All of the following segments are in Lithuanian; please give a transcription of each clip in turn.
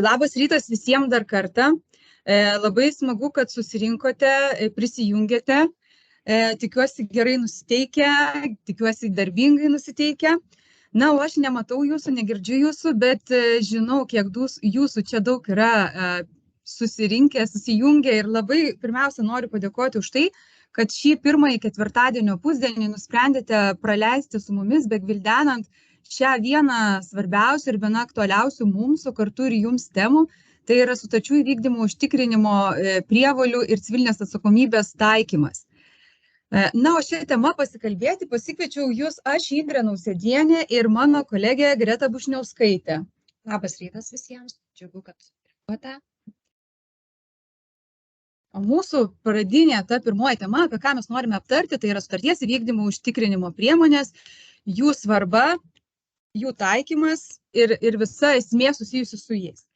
Labas rytas visiems dar kartą. Labai smagu, kad susirinkote, prisijungėte. Tikiuosi gerai nusiteikę, tikiuosi darbingai nusiteikę. Na, o aš nematau jūsų, negirdžiu jūsų, bet žinau, kiek jūsų čia daug yra susirinkę, susijungę ir labai pirmiausia noriu padėkoti už tai, kad šį pirmąjį ketvirtadienio pusdienį nusprendėte praleisti su mumis, begvildenant šią vieną svarbiausių ir viena aktualiausių mums, o kartu ir jums temų, tai yra sutarčių įvykdymo užtikrinimo prievolių ir civilinės atsakomybės taikymas. Na, o šią temą pasikalbėti pasikviečiau jūs aš, Indrė Nausėdienė, ir mano kolegė Greta Bušniauskaitė. Labas rytas visiems, džiugu, kad susirinkote. O mūsų pradinė, ta pirmoji tema, apie ką mes norime aptarti, tai yra sutarties įvykdymo užtikrinimo priemonės, jų svarba, jų taikymas ir visa esmė susijusi su jais.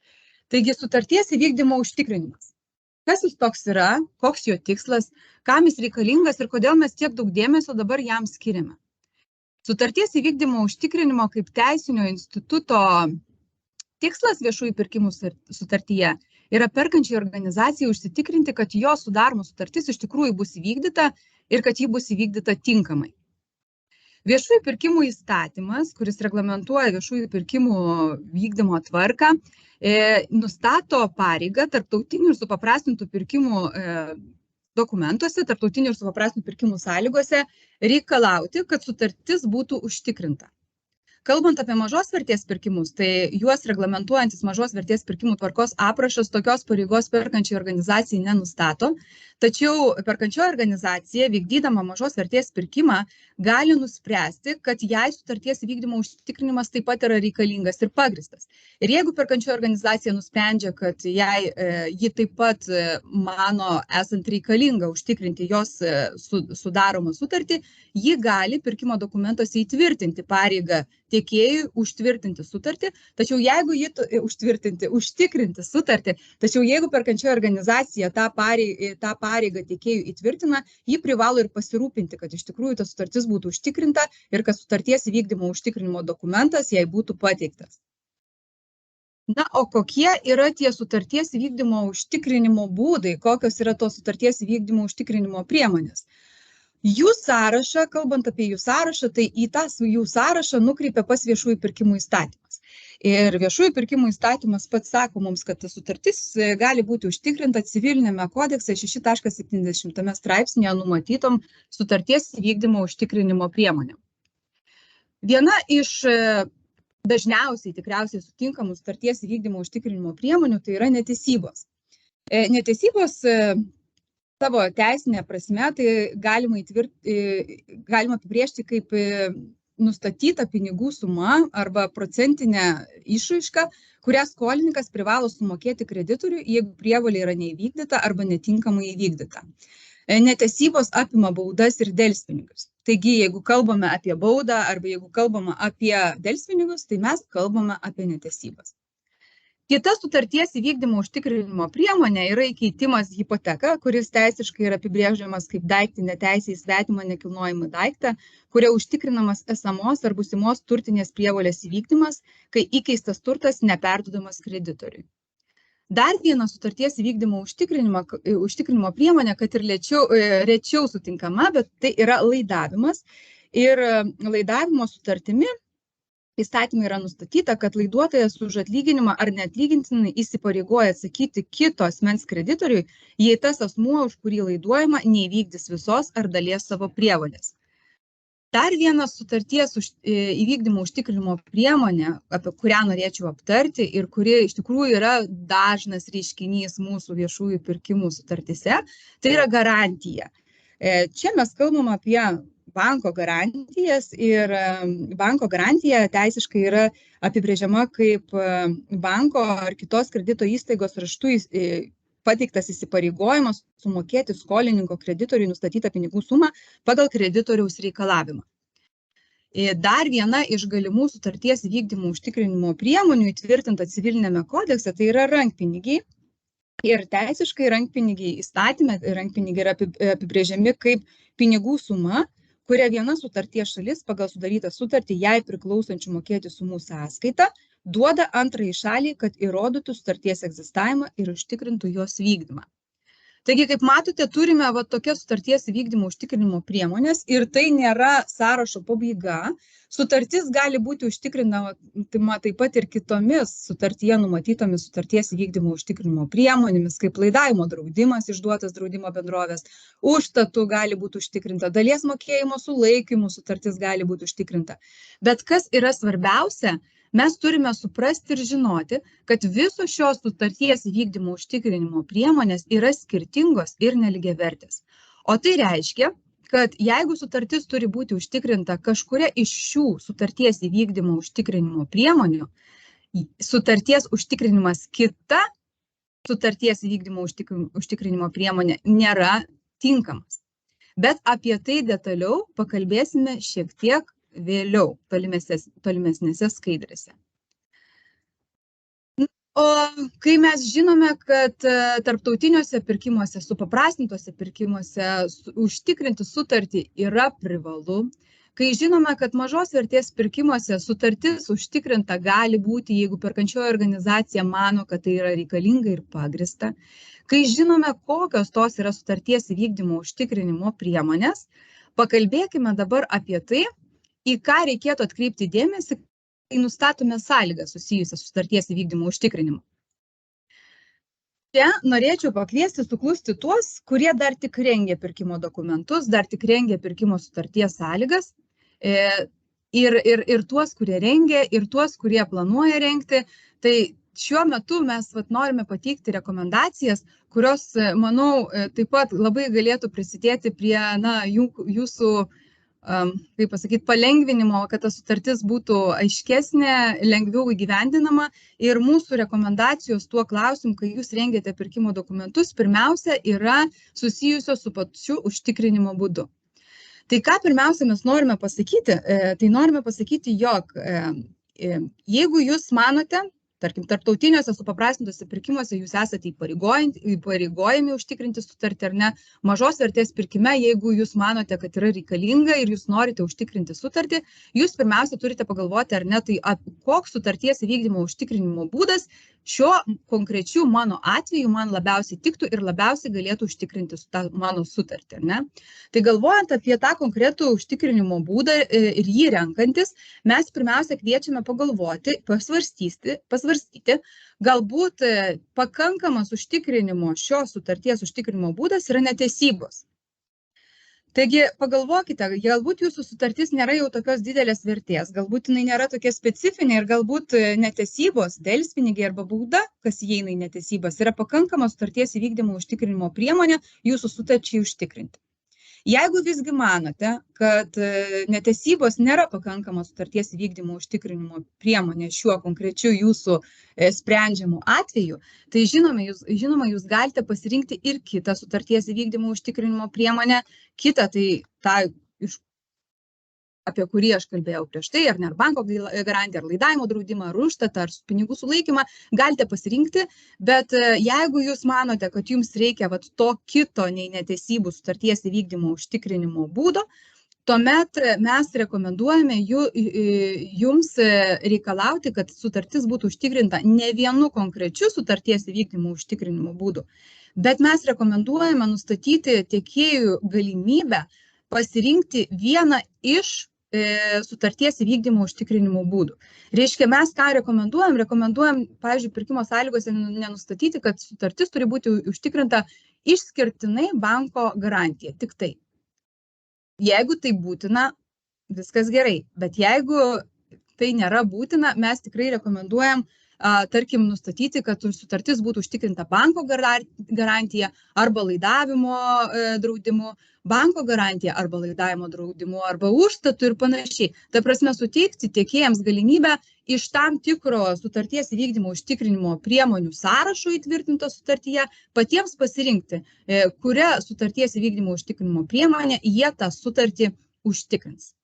Taigi, sutarties įvykdymo užtikrinimas. Kas jis toks yra, koks jo tikslas, kam jis reikalingas ir kodėl mes tiek daug dėmesio dabar jam skiriame. Sutarties įvykdymo užtikrinimo kaip teisinio instituto tikslas viešųjų pirkimų sutartyje yra perkančiai organizacijai užsitikrinti, kad jo sudaroma sutartis iš tikrųjų bus įvykdyta ir kad ji bus įvykdyta tinkamai. Viešųjų pirkimų įstatymas, kuris reglamentuoja viešųjų pirkimų vykdymo tvarką, nustato pareigą tarptautinių ir supaprastintų pirkimų dokumentuose, tarptautinių ir supaprastintų pirkimų sąlygose reikalauti, kad sutartis būtų užtikrinta. Kalbant apie mažos vertės pirkimus, tai juos reglamentuojantis mažos vertės pirkimų tvarkos aprašas tokios pareigos perkančiai organizacijai nenustato, tačiau perkančioji organizacija, vykdydama mažos vertės pirkimą, gali nuspręsti, kad jai sutarties įvykdymo užtikrinimas taip pat yra reikalingas ir pagristas. Ir jeigu perkančioji organizacija nusprendžia, kad ji taip pat mano esant reikalinga užtikrinti jos sudaromą sutartį, ji gali pirkimo dokumentuose įtvirtinti pareigą tiekėjui užtvirtinti sutartį, tačiau jeigu užtikrinti sutartį, tačiau jeigu perkančioji organizacija tą pareigą tiekėjui įtvirtina, ji privalo ir pasirūpinti, kad iš tikrųjų ta sutartis būtų užtikrinta ir kad sutarties įvykdymo užtikrinimo dokumentas jai būtų pateiktas. Na, o kokie yra tie sutarties įvykdymo užtikrinimo būdai, kokios yra tos sutarties įvykdymo užtikrinimo priemonės? Jų sąrašą, kalbant apie jų sąrašą, tai į tą jų sąrašą nukreipia pats viešųjų pirkimų įstatymas. Ir viešųjų pirkimų įstatymas pats sako mums, kad sutartis gali būti užtikrinta civilinėme kodekse 6.70 straipsnėje numatytom sutarties įvykdymo užtikrinimo priemonėm. Viena iš dažniausiai tikriausiai sutinkamų sutarties įvykdymo užtikrinimo priemonių tai yra netesybos. Netesybos savo teisinė prasme, tai galima apibrėžti kaip nustatyta pinigų suma arba procentinė išraiška, kurią skolininkas privalo sumokėti kreditoriui, jeigu prievolė yra neįvykdyta arba netinkamai įvykdyta. Netesybos apima baudas ir delspinigius. Taigi, jeigu kalbame apie baudą arba jeigu kalbame apie delspinigius, tai mes kalbame apie netesybas. Kita sutarties įvykdymo užtikrinimo priemonė yra įkeitimas hipoteka, kuris teisiškai yra apibrėžiamas kaip daiktinė teisė į svetimą nekilnojamą daiktą, kuria užtikrinamas esamos ar būsimos turtinės prievolės įvykdymas, kai įkeistas turtas neperduodamas kreditoriui. Dar viena sutarties įvykdymo užtikrinimo priemonė, kad ir rečiau sutinkama, bet tai yra laidavimas. Ir laidavimo sutartimi įstatymai yra nustatyta, kad laiduotojas už atlyginimą ar neatlygintinai įsipareigoja atsakyti kito asmens kreditoriui, jei tas asmuo, už kurį laiduojama, neįvykdys visos ar dalies savo prievolės. Dar viena sutarties įvykdymo užtikrinimo priemonė, apie kurią norėčiau aptarti ir kuri iš tikrųjų yra dažnas reiškinys mūsų viešųjų pirkimų sutartyse, tai yra garantija. Čia mes kalbam apie banko garantijas ir banko garantija teisiškai yra apibrėžiama kaip banko ar kitos kredito įstaigos raštu pateiktas įsipareigojimas sumokėti skolininko kreditoriui nustatytą pinigų sumą pagal kreditoriaus reikalavimą. Dar viena iš galimų sutarties įvykdymo užtikrinimo priemonių įtvirtinta civilinėme kodekse tai yra rankpinigiai. Ir teisiškai rankpinigiai įstatyme, rankpinigiai yra apibrėžiami kaip pinigų suma, kurią viena sutarties šalis pagal sudarytą sutartį jai priklausančių mokėti sumų sąskaitą duoda antrajai šaliai, kad įrodytų sutarties egzistavimą ir užtikrintų jos vykdymą. Taigi, kaip matote, turime tokias sutarties vykdymo užtikrinimo priemonės ir tai nėra sąrašo pabaiga. Sutartis gali būti užtikrinama taip pat ir kitomis sutartyje numatytomis sutarties vykdymo užtikrinimo priemonėmis, kaip laidavimo draudimas išduotas draudimo bendrovės, užstatų gali būti užtikrinta, dalies mokėjimo sulaikymų sutartis gali būti užtikrinta. Bet kas yra svarbiausia, mes turime suprasti ir žinoti, kad visos šios sutarties vykdymo užtikrinimo priemonės yra skirtingos ir nelygiavertės. O tai reiškia, kad jeigu sutartis turi būti užtikrinta kažkuria iš šių sutarties įvykdymo užtikrinimo priemonių, sutarties užtikrinimas kita sutarties įvykdymo užtikrinimo priemonė nėra tinkamas. Bet apie tai detaliau pakalbėsime šiek tiek vėliau tolimesnėse skaidrėse. O kai mes žinome, kad tarptautiniuose pirkimuose, supaprastintuose pirkimuose užtikrinti sutartį yra privalu, kai žinome, kad mažos vertės pirkimuose sutartis užtikrinta gali būti, jeigu perkančioji organizacija mano, kad tai yra reikalinga ir pagrįsta, kai žinome, kokios tos yra sutarties įvykdymo užtikrinimo priemonės, pakalbėkime dabar apie tai, į ką reikėtų atkreipti dėmesį, kai nustatome sąlygą susijusią su sutarties įvykdymo užtikrinimu. Čia norėčiau pakviesti suklusti tuos, kurie dar tik rengia pirkimo dokumentus, dar tik rengia pirkimo sutarties sąlygas, ir tuos, kurie rengia, ir tuos, kurie planuoja rengti. Tai šiuo metu mes norime pateikti rekomendacijas, kurios, manau, taip pat labai galėtų prisidėti prie jūsų palengvinimo, kad ta sutartis būtų aiškesnė, lengviau įgyvendinama. Ir mūsų rekomendacijos tuo klausimu, kai jūs rengiate pirkimo dokumentus, pirmiausia yra susijusios su pačiu užtikrinimo būdu. Tai ką pirmiausia mes norime pasakyti? Tai norime pasakyti, jog jeigu jūs manote, tarkim, tarptautiniuose supaprastintuose pirkimuose jūs esate įpareigojami užtikrinti sutartį ar ne, mažos vertės pirkime, jeigu jūs manote, kad yra reikalinga ir jūs norite užtikrinti sutartį, jūs pirmiausia turite pagalvoti, ar ne, tai koks sutarties įvykdymo užtikrinimo būdas šiuo konkrečiu mano atveju man labiausiai tiktų ir labiausiai galėtų užtikrinti mano sutartį, ar ne? Tai galvojant apie tą konkretų užtikrinimo būdą ir jį renkantis, mes pirmiausia kviečiame pagalvoti, pasvarstyti, galbūt pakankamas užtikrinimo šios sutarties užtikrinimo būdas yra netesybos. Taigi pagalvokite, galbūt jūsų sutartis nėra jau tokios didelės vertės, galbūt jinai nėra tokia specifinė ir galbūt netesybos, delspinigiai arba bauda, kas įeina į netesybas, yra pakankama sutarties įvykdymo užtikrinimo priemonė jūsų sutarčiai užtikrinti. Jeigu visgi manote, kad netesybos nėra pakankama sutarties įvykdymo užtikrinimo priemonė šiuo konkrečiu jūsų sprendžiamu atveju, tai žinoma, jūs galite pasirinkti ir kitą sutarties įvykdymo užtikrinimo priemonę, kitą, tai tą, apie kurį aš kalbėjau prieš tai, ar ne, ar banko garantiją, ar laidavimo draudimą, ar užstatą, ar pinigų sulaikymą, galite pasirinkti, bet jeigu jūs manote, kad jums reikia to kito nei netesybų sutarties įvykdymo užtikrinimo būdo, tuomet mes rekomenduojame jums reikalauti, kad sutartis būtų užtikrinta ne vienu konkrečiu sutarties įvykdymo užtikrinimo būdu, bet mes rekomenduojame nustatyti tiekėjų galimybę pasirinkti vieną iš sutarties įvykdymo užtikrinimo būdų. Reiškia, mes ką rekomenduojam, pavyzdžiui, pirkimo sąlygose nenustatyti, kad sutartis turi būti užtikrinta išskirtinai banko garantija, tik tai. Jeigu tai būtina, viskas gerai, bet jeigu tai nėra būtina, mes tikrai rekomenduojam, tarkim, nustatyti, kad sutartis būtų užtikrinta banko garantija arba laidavimo draudimu, banko garantija arba laidavimo draudimu, arba užstatu ir panašiai. Ta prasme, suteikti tiekėjams galimybę iš tam tikro sutarties įvykdymo užtikrinimo priemonių sąrašo įtvirtinto sutartyje patiems pasirinkti, kuria sutarties įvykdymo užtikrinimo priemonė jie tą sutartį užtikrins.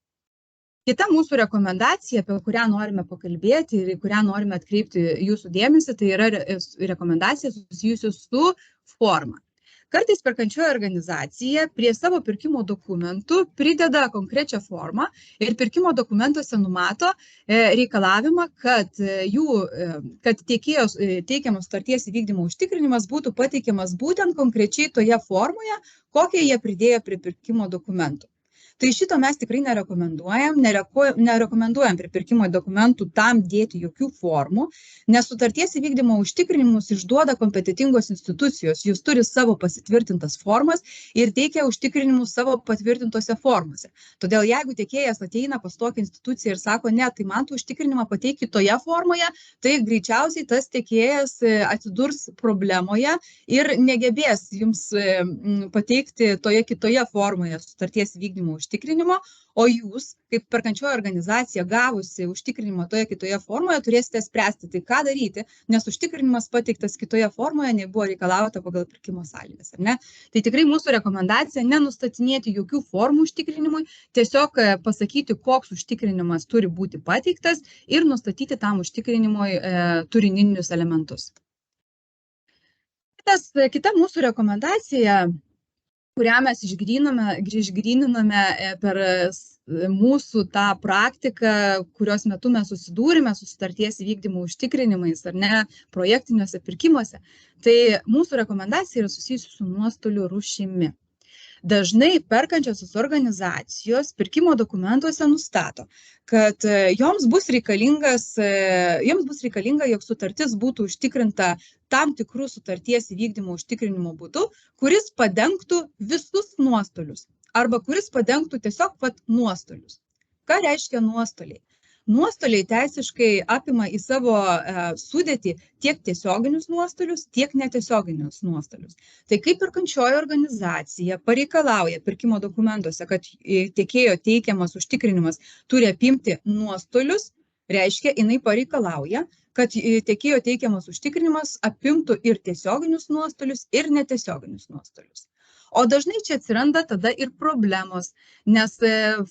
Kita mūsų rekomendacija, apie kurią norime pakalbėti ir į kurią norime atkreipti jūsų dėmesį, tai yra rekomendacija susijusi su forma. Kartais perkančioji organizacija prie savo pirkimo dokumentų prideda konkrečią formą ir pirkimo dokumentuose numato reikalavimą, kad tiekėjo teikiamas sutarties įvykdymo užtikrinimas būtų pateikiamas būtent konkrečiai toje formoje, kokią jie pridėjo prie pirkimo dokumentų. Tai šito mes tikrai nerekomenduojam prie pirkimo dokumentų tam dėti jokių formų, nes sutarties įvykdymo užtikrinimus išduoda kompetitingos institucijos, jūs turi savo pasitvirtintas formas ir teikia užtikrinimus savo patvirtintose formose. Todėl jeigu tiekėjas ateina pas tokią instituciją ir sako, ne, tai man tų užtikrinimą pateikti toje formoje, tai greičiausiai tas tiekėjas atsidurs problemoje ir negebės jums pateikti toje kitoje formoje sutarties įvykdymo užtikrinimo, o jūs, kaip perkančioji organizacija gavusi užtikrinimą toje kitoje formoje, turėsite spręsti, tai ką daryti, nes užtikrinimas pateiktas kitoje formoje nebuvo reikalauta pagal pirkimo sąlygas, ar ne? Tai tikrai mūsų rekomendacija nenustatinėti jokių formų užtikrinimui, tiesiog pasakyti, koks užtikrinimas turi būti pateiktas ir nustatyti tam užtikrinimui turininius elementus. Kita mūsų rekomendacija, kurią mes išgryninome per mūsų tą praktiką, kurios metu mes susidūrėme su sutarties įvykdymo užtikrinimais ar ne projektiniuose pirkimuose, tai mūsų rekomendacija yra susijusi su nuostolių rūšimi. Dažnai perkančiosios organizacijos pirkimo dokumentuose nustato, kad joms bus reikalinga, jog sutartis būtų užtikrinta tam tikrų sutarties įvykdymo užtikrinimo būdu, kuris padengtų visus nuostolius arba kuris padengtų tiesiog nuostolius. Ką reiškia nuostoliai? Nuostoliai teisiškai apima į savo sudėtį tiek tiesioginius nuostolius, tiek netiesioginius nuostolius. Tai kaip perkančioji organizacija pareikalauja pirkimo dokumentuose, kad tiekėjo teikiamas užtikrinimas turi apimti nuostolius, reiškia, jinai pareikalauja, kad tiekėjo teikiamas užtikrinimas apimtų ir tiesioginius nuostolius, ir netiesioginius nuostolius. O dažnai čia atsiranda tada ir problemos, nes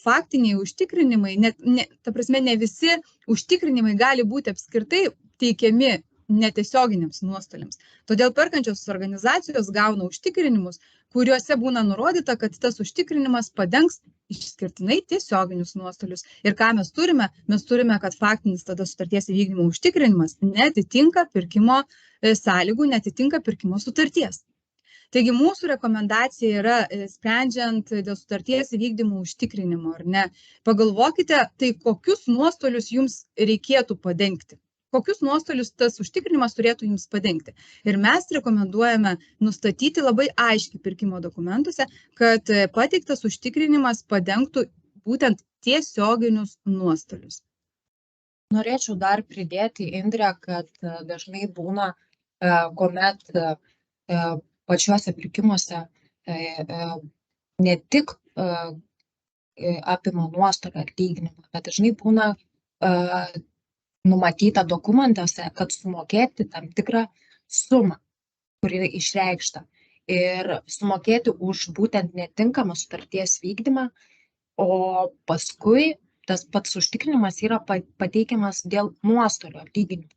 faktiniai užtikrinimai, ne visi užtikrinimai gali būti apskritai teikiami netiesioginiams nuostoliams. Todėl perkančios organizacijos gauna užtikrinimus, kuriuose būna nurodyta, kad tas užtikrinimas padengs išskirtinai tiesioginius nuostolius. Ir ką mes turime? Mes turime, kad faktinis tada sutarties įvykdymo užtikrinimas netitinka pirkimo sąlygų, netitinka pirkimo sutarties. Taigi mūsų rekomendacija yra, sprendžiant dėl sutarties įvykdymo užtikrinimo, ar ne, pagalvokite, tai kokius nuostolius jums reikėtų padengti. Kokius nuostolius tas užtikrinimas turėtų jums padengti. Ir mes rekomenduojame nustatyti labai aiškiai pirkimo dokumentuose, kad pateiktas užtikrinimas padengtų būtent tiesioginius nuostolius. Norėčiau dar pridėti, Indrė, kad dažnai būna, kuomet pačiuose pirkimuose ne tik apima nuostolio atlyginimą, bet dažnai būna numatyta dokumentuose, kad sumokėti tam tikrą sumą, kuri išreikšta, ir sumokėti už būtent netinkamą sutarties vykdymą, o paskui tas pats užtikrinimas yra pateikiamas dėl nuostolio atlyginimo.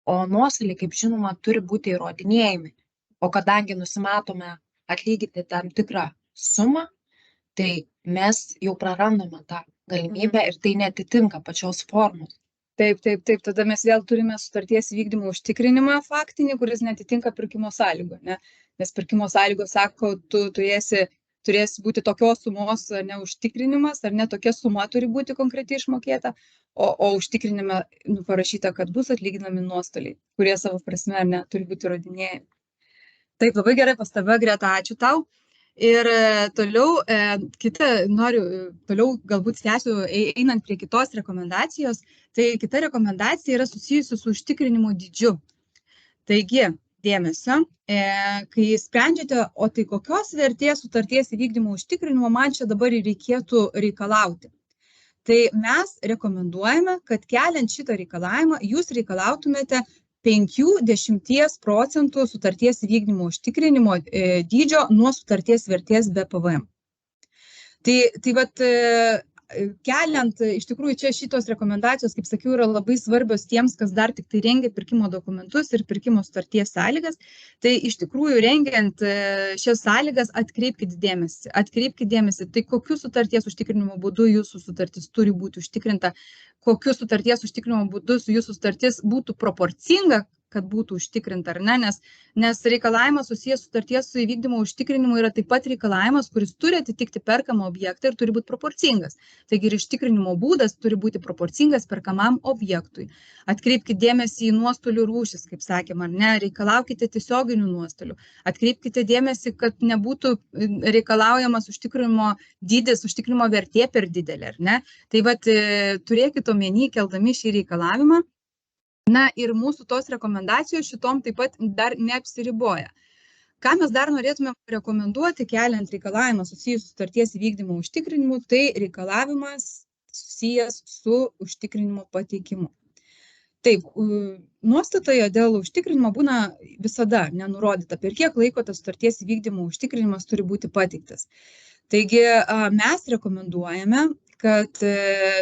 O nuostoliai, kaip žinoma, turi būti įrodinėjami. O kadangi nusimatome atlyginti tam tikrą sumą, tai mes jau prarandame tą galimybę ir tai netitinka pačios formos. Taip, tada mes vėl turime sutarties vykdymo užtikrinimą faktinį, kuris netitinka pirkimo sąlygų, ne? Nes pirkimo sąlygos sako, tu turėsi būti tokios sumos neužtikrinimas, ar ne tokia suma turi būti konkretiai išmokėta, o užtikrinime parašyta, kad bus atlyginami nuostoliai, kurie savo prasme ar ne turi būti įrodinėjami. Taip, labai gerai pastaba, Greta, ačiū tau. Ir toliau, toliau galbūt tęsiu, einant prie kitos rekomendacijos, tai kita rekomendacija yra susijusi su užtikrinimo dydžiu. Taigi, dėmesio, kai sprendžiate, o tai kokios vertės sutarties įvykdymo užtikrinimo man čia dabar reikėtų reikalauti. Tai mes rekomenduojame, kad keliant šitą reikalavimą, jūs reikalautumėte 5–10% sutarties įvykdymo užtikrinimo dydžio nuo sutarties vertės be PVM. Tai vat, keliant, iš tikrųjų, čia šitos rekomendacijos, kaip sakiau, yra labai svarbios tiems, kas dar tik tai rengia pirkimo dokumentus ir pirkimo sutarties sąlygas. Tai iš tikrųjų, rengiant šias sąlygas, atkreipkite dėmesį, tai kokiu sutarties užtikrinimo būdu jūsų sutartis turi būti užtikrinta, kokiu sutarties užtikrinimo būdu jūsų sutartis būtų proporcinga, kad būtų užtikrinta, ar ne, nes reikalavimas susijęs sutarties su įvykdymo užtikrinimu yra taip pat reikalavimas, kuris turi atitikti perkamą objektą ir turi būti proporcingas. Taigi ir užtikrinimo būdas turi būti proporcingas perkamam objektui. Atkreipkite dėmesį į nuostolių rūšis, kaip sakėm, ar ne, reikalaukite tiesioginių nuostolių. Atkreipkite dėmesį, kad nebūtų reikalaujamas užtikrinimo dydis, užtikrinimo vertė per didelė, ar ne. Tai vat turėkite omeny, keldami šį reikalavimą. Na ir mūsų tos rekomendacijos šitom taip pat dar neapsiriboja. Ką mes dar norėtume rekomenduoti, keliant reikalavimą susijus sutarties įvykdymo užtikrinimu, tai reikalavimas susijęs su užtikrinimo pateikimu. Taip, nuostatoje dėl užtikrinimo būna visada nenurodyta, per kiek laiko tas sutarties įvykdymo užtikrinimas turi būti pateiktas. Taigi mes rekomenduojame, kad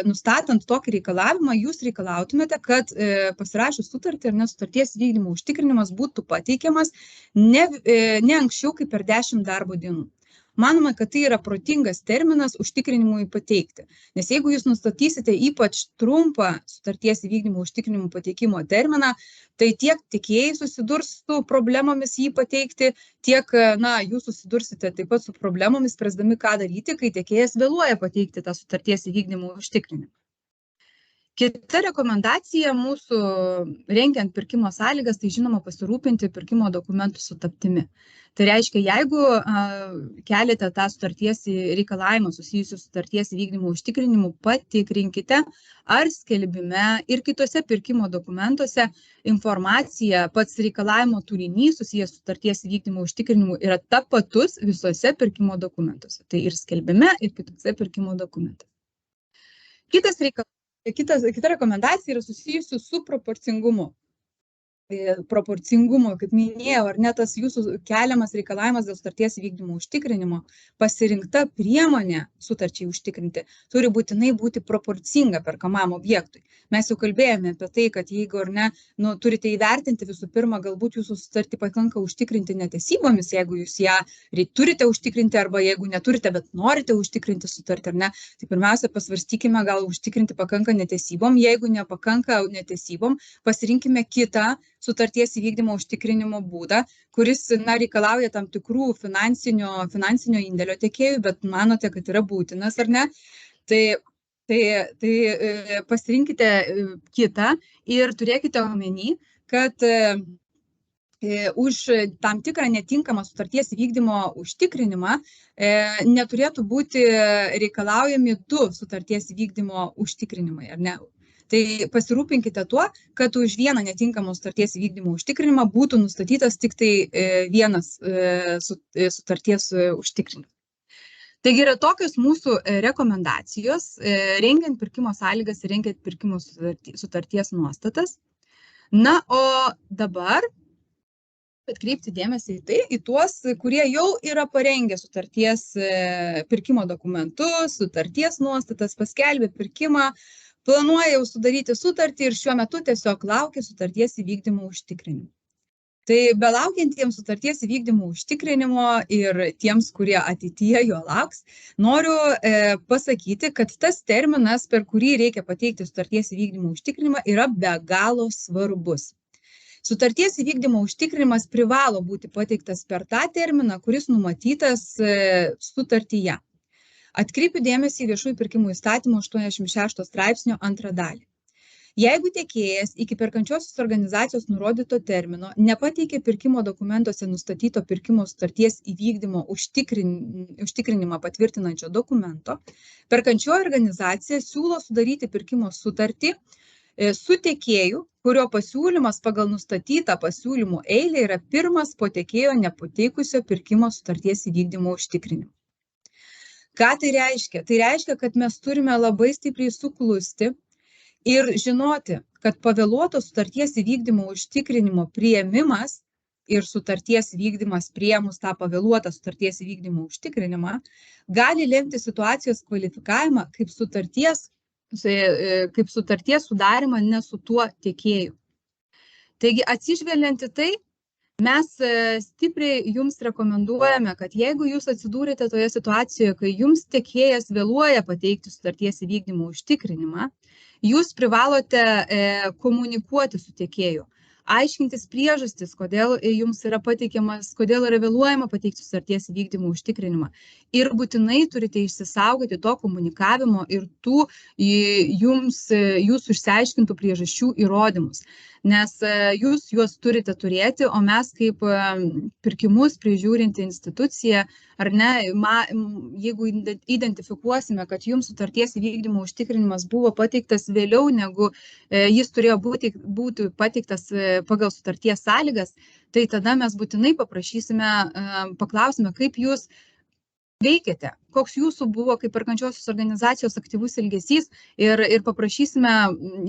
nustatant tokį reikalavimą, jūs reikalautumėte, kad pasirašius sutartį ar sutarties vykdymo užtikrinimas būtų pateikiamas ne anksčiau kaip per 10 darbo dienų. Manoma, kad tai yra protingas terminas užtikrinimui pateikti. Nes jeigu jūs nustatysite ypač trumpą sutarties įvykdymo užtikrinimų pateikimo terminą, tai tiek tiekėjai susidurs su problemomis jį pateikti, tiek jūs susidursite taip pat su problemomis, spręsdami, ką daryti, kai tiekėjas vėluoja pateikti tą sutarties įvykdymo užtikrinimą. Kita rekomendacija mūsų rengiant pirkimo sąlygas, tai žinoma pasirūpinti pirkimo dokumentų sutaptimi. Tai reiškia, jeigu keliate tą sutarties reikalavimą susijusiu sutarties įvykdymo užtikrinimu, patikrinkite, ar skelbime ir kitose pirkimo dokumentuose informacija, pats reikalavimo turinys susijęs sutarties įvykdymo užtikrinimu yra tapatus visose pirkimo dokumentuose. Tai ir skelbime, ir kitose pirkimo dokumentuose. Kita rekomendacija yra susijusi su proporcingumu. Proporcingumo, kaip minėjau, ar ne tas jūsų keliamas reikalavimas dėl sutarties įvykdymo užtikrinimo, pasirinkta priemonė sutarčiai užtikrinti, turi būtinai būti proporcinga perkamam objektui. Mes jau kalbėjome apie tai, kad jeigu ar ne, turite įvertinti visų pirma, galbūt jūsų sutartį pakanka užtikrinti netesybomis, jeigu jūs ją turite užtikrinti, arba jeigu neturite, bet norite užtikrinti sutartį, ar ne, tai pirmiausia pasvarstykime, gal užtikrinti pakanka netesybom, jeigu nepakanka netesybom, pasirinkime kitą sutarties įvykdymo užtikrinimo būdą, kuris reikalauja tam tikrų finansinio indėlio tiekėjų, bet manote, kad yra būtinas ar ne. Tai pasirinkite kitą ir turėkite omeny, kad už tam tikrą netinkamą sutarties įvykdymo užtikrinimą neturėtų būti reikalaujami 2 sutarties įvykdymo užtikrinimai, ar ne? Tai pasirūpinkite tuo, kad už vieną netinkamą sutarties įvykdymo užtikrinimą būtų nustatytas tik tai vienas sutarties užtikrinimas. Taigi yra tokios mūsų rekomendacijos, rengiant pirkimo sąlygas ir rengiant pirkimo sutarties nuostatas. Na, o dabar atkreipti dėmesį į tuos, kurie jau yra parengę sutarties pirkimo dokumentus, sutarties nuostatas, paskelbė pirkimą, planuoja jau sudaryti sutartį ir šiuo metu tiesiog laukia sutarties įvykdymo užtikrinimo. Tai belaukiantiems sutarties įvykdymo užtikrinimo ir tiems, kurie ateityje jo lauks, noriu pasakyti, kad tas terminas, per kurį reikia pateikti sutarties įvykdymo užtikrinimą, yra be galo svarbus. Sutarties įvykdymo užtikrinimas privalo būti pateiktas per tą terminą, kuris numatytas sutartyje. Atkreipiu dėmesį į viešųjų pirkimų įstatymo 86 straipsnio 2 dalį. Jeigu tiekėjas iki perkančiosios organizacijos nurodyto termino nepateikė pirkimo dokumentuose nustatyto pirkimo sutarties įvykdymo užtikrinimą patvirtinančio dokumento, perkančioji organizacija siūlo sudaryti pirkimo sutartį su tiekėju, kurio pasiūlymas pagal nustatytą pasiūlymų eilę yra pirmas po tiekėjo nepateikusio pirkimo sutarties įvykdymo užtikrinimo. Ką tai reiškia? Tai reiškia, kad mes turime labai stipriai suklusti ir žinoti, kad pavėluoto sutarties įvykdymo užtikrinimo priėmimas ir sutarties vykdymas priėmus tą pavėluotą sutarties įvykdymo užtikrinimą gali lemti situacijos kvalifikavimą kaip sutarties sudarimą ne su tuo tiekėju. Taigi, atsižvelgiant į tai, mes stipriai jums rekomenduojame, kad jeigu jūs atsidūrėte toje situacijoje, kai jums tiekėjas vėluoja pateikti sutarties įvykdymo užtikrinimą, jūs privalote komunikuoti su tiekėju, aiškintis priežastis, kodėl jums yra pateikiamas, kodėl yra vėluojama pateikti sutarties įvykdymo užtikrinimą. Ir būtinai turite išsisaugoti to komunikavimo ir tų jūsų išsiaiškintų priežasčių įrodymus. Nes jūs juos turite turėti, o mes kaip pirkimus prižiūrinti institucija, ar ne, jeigu identifikuosime, kad jums sutarties įvykdymo užtikrinimas buvo pateiktas vėliau, negu jis turėjo būti pateiktas pagal sutarties sąlygas, tai tada mes būtinai paklausime, kaip jūs veikiate, koks jūsų buvo kaip perkančiosios organizacijos aktyvus elgesys ir paprašysime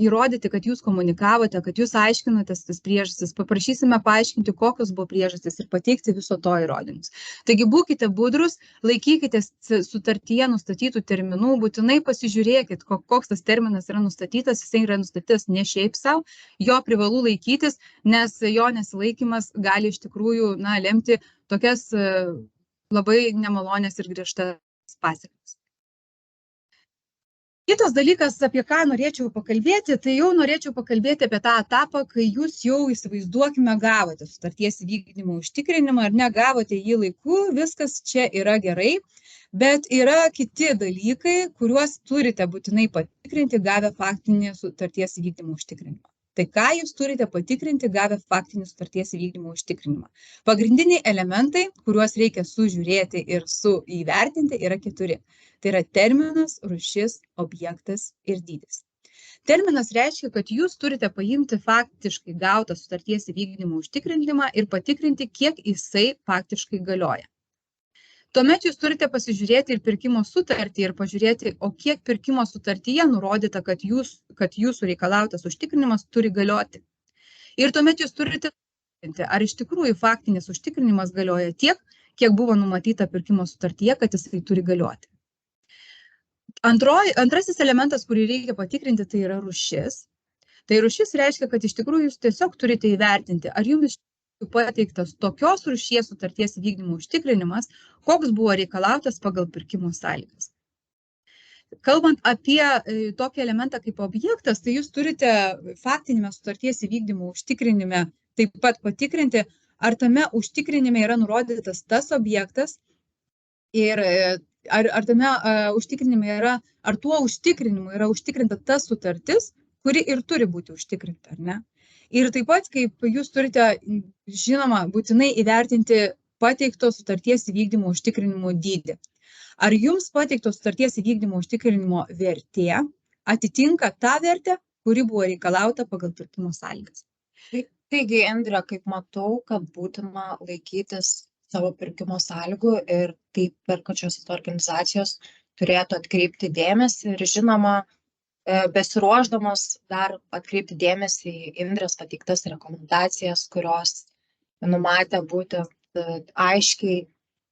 įrodyti, kad jūs komunikavote, kad jūs aiškinotės tas priežastis, paprašysime paaiškinti, kokios buvo priežastis ir pateikti viso to įrodymus. Taigi būkite budrus, laikykitės sutartyje nustatytų terminų, būtinai pasižiūrėkit, koks tas terminas yra nustatytas, jis yra nustatytas ne šiaip savo, jo privalu laikytis, nes jo nesilaikymas gali iš tikrųjų lemti tokias labai nemalonės ir griežtas pasekmes. Kitas dalykas, apie ką norėčiau pakalbėti, tai jau norėčiau pakalbėti apie tą etapą, kai jūs jau įsivaizduokime gavote sutarties įvykdymo užtikrinimą ar negavote jį laiku, viskas čia yra gerai, bet yra kiti dalykai, kuriuos turite būtinai patikrinti gavę faktinį sutarties įvykdymo užtikrinimą. Tai ką jūs turite patikrinti gavę faktinį sutarties įvykdymo užtikrinimą? Pagrindiniai elementai, kuriuos reikia sužiūrėti ir įvertinti, yra 4. Tai yra terminas, rūšis, objektas ir dydis. Terminas reiškia, kad jūs turite paimti faktiškai gautą sutarties įvykdymo užtikrinimą ir patikrinti, kiek jisai faktiškai galioja. Tuomet jūs turite pasižiūrėti ir pirkimo sutartį ir pažiūrėti, o kiek pirkimo sutartyje nurodyta, kad jūsų reikalautas užtikrinimas turi galioti. Ir tuomet jūs turite patikrinti, ar iš tikrųjų faktinis užtikrinimas galioja tiek, kiek buvo numatyta pirkimo sutartyje, kad jisai turi galioti. Antrasis elementas, kurį reikia patikrinti, tai yra rūšis. Tai rūšis reiškia, kad iš tikrųjų jūs tiesiog turite įvertinti, ar jums pateiktas tokios rūšies sutarties įvykdymo užtikrinimas, koks buvo reikalautas pagal pirkimo sąlygas. Kalbant apie tokį elementą kaip objektas, tai jūs turite faktinėme sutarties įvykdymo užtikrinime taip pat patikrinti, ar tame užtikrinime yra nurodytas tas objektas ir ar tame užtikrinime ar tuo užtikrinimu yra užtikrinta ta sutartis, kuri ir turi būti užtikrinta, ar ne? Ir taip pat, kaip jūs turite, žinoma, būtinai įvertinti pateikto sutarties įvykdymo užtikrinimo dydį. Ar jums pateikto sutarties įvykdymo užtikrinimo vertė atitinka tą vertę, kuri buvo reikalauta pagal pirkimo sąlygas? Taigi, Indrė, kaip matau, kad būtina laikytis savo pirkimo sąlygų ir taip perkančiosios organizacijos turėtų atkreipti dėmesį ir, žinoma, besiruošdamos dar atkreipti dėmesį į Indrės pateiktas rekomendacijas, kurios numatė būtent aiškiai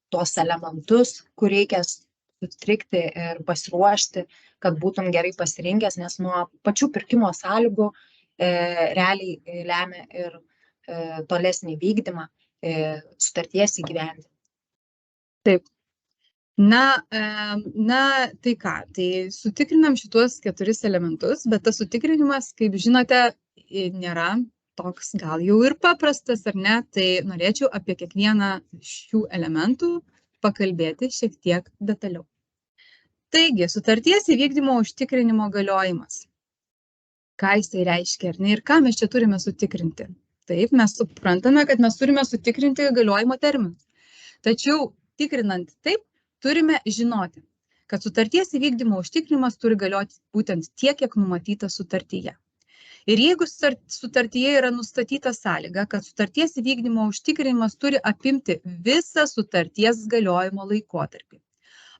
tuos elementus, kur reikia sutrikti ir pasiruošti, kad būtum gerai pasirinkęs, nes nuo pačių pirkimo sąlygų realiai lemia ir tolesnį vykdymą sutarties įgyvendinti. Taip. Tai ką, tai sutikrinam šituos 4 elementus, bet tas sutikrinimas, kaip žinote, nėra toks gal jau ir paprastas, ar ne, tai norėčiau apie kiekvieną šių elementų pakalbėti šiek tiek detaliau. Taigi, sutarties įvykdymo užtikrinimo galiojimas. Ką jisai reiškia, ar ne, ir ką mes čia turime sutikrinti? Taip, mes suprantame, kad mes turime sutikrinti galiojimo terminus. Tačiau, tikrinant taip, turime žinoti, kad sutarties įvykdymo užtikrinimas turi galioti būtent tiek, kiek numatyta sutartyje. Ir jeigu sutartyje yra nustatyta sąlyga, kad sutarties įvykdymo užtikrinimas turi apimti visą sutarties galiojimo laikotarpį.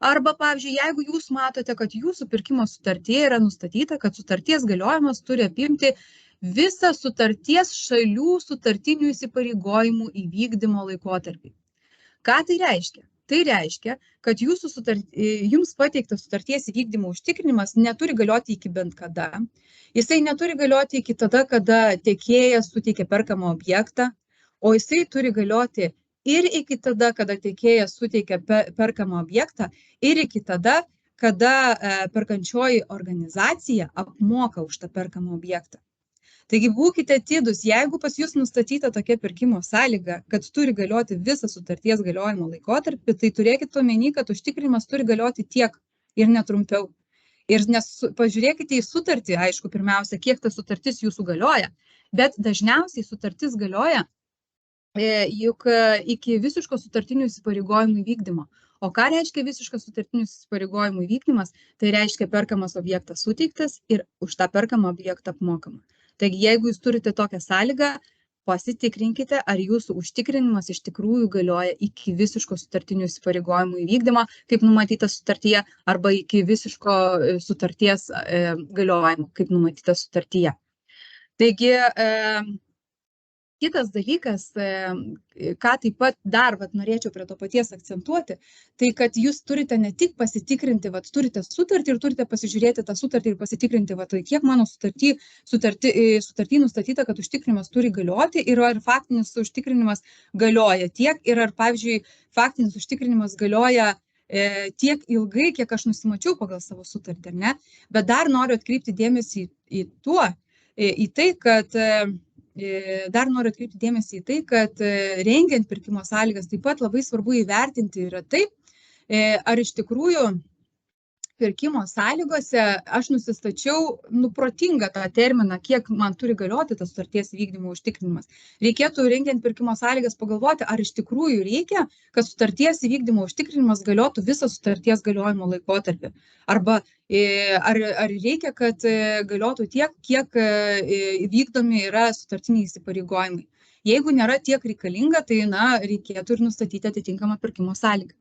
Arba, pavyzdžiui, jeigu jūs matote, kad jūsų pirkimo sutartyje yra nustatyta, kad sutarties galiojimas turi apimti visą sutarties šalių sutartinių įsipareigojimų įvykdymo laikotarpį. Ką tai reiškia? Tai reiškia, kad jums pateiktas sutarties įvykdymo užtikrinimas neturi galioti iki bent kada. Jisai neturi galioti iki tada, kada tiekėjas suteikia perkamą objektą, o jisai turi galioti ir iki tada, kada tiekėjas suteikia perkamą objektą, ir iki tada, kada perkančioji organizacija apmoka už tą perkamą objektą. Taigi būkite atidūs, jeigu pas jūs nustatyta tokia pirkimo sąlyga, kad turi galioti visą sutarties galiojimo laikotarpį, tai turėkite omeny, kad užtikrinimas turi galioti tiek ir netrumpiau. Ir pažiūrėkite į sutartį, aišku, pirmiausia, kiek ta sutartis jūsų galioja, bet dažniausiai sutartis galioja juk iki visiško sutartinių įsipareigojimų įvykdymo. O ką reiškia visiškas sutartinių įsipareigojimų įvykdymas? Tai reiškia perkamas objektas suteiktas ir už tą perkamą objektą apmokama. Taigi, jeigu jūs turite tokią sąlygą, pasitikrinkite, ar jūsų užtikrinimas iš tikrųjų galioja iki visiško sutartinių įsipareigojimų įvykdymo, kaip numatyta sutartyje, arba iki visiško sutarties galiojimo, kaip numatyta sutartyje. Taigi, kitas dalykas, ką taip pat dar norėčiau prie to paties akcentuoti, tai kad jūs turite ne tik pasitikrinti, turite sutartį ir turite pasižiūrėti tą sutartį ir pasitikrinti, kiek mano sutartį nustatyta, kad užtikrinimas turi galioti ir ar faktinis užtikrinimas galioja tiek ir ar, pavyzdžiui, faktinis užtikrinimas galioja tiek ilgai, kiek aš nusimačiau pagal savo sutartį, ar ne? Bet dar noriu atkreipti dėmesį į tai, kad rengiant pirkimo sąlygas taip pat labai svarbu įvertinti yra taip, ar iš tikrųjų pirkimo sąlygose aš nusistačiau protingą tą terminą, kiek man turi galioti tas sutarties vykdymo užtikrinimas. Reikėtų rengiant pirkimo sąlygas pagalvoti, ar iš tikrųjų reikia, kad sutarties įvykdymo užtikrinimas galiotų visą sutarties galiojimo laikotarpį. Arba ar reikia, kad galiotų tiek, kiek vykdomi yra sutartiniai įsipareigojimai. Jeigu nėra tiek reikalinga, tai reikėtų ir nustatyti atitinkamą pirkimo sąlygą.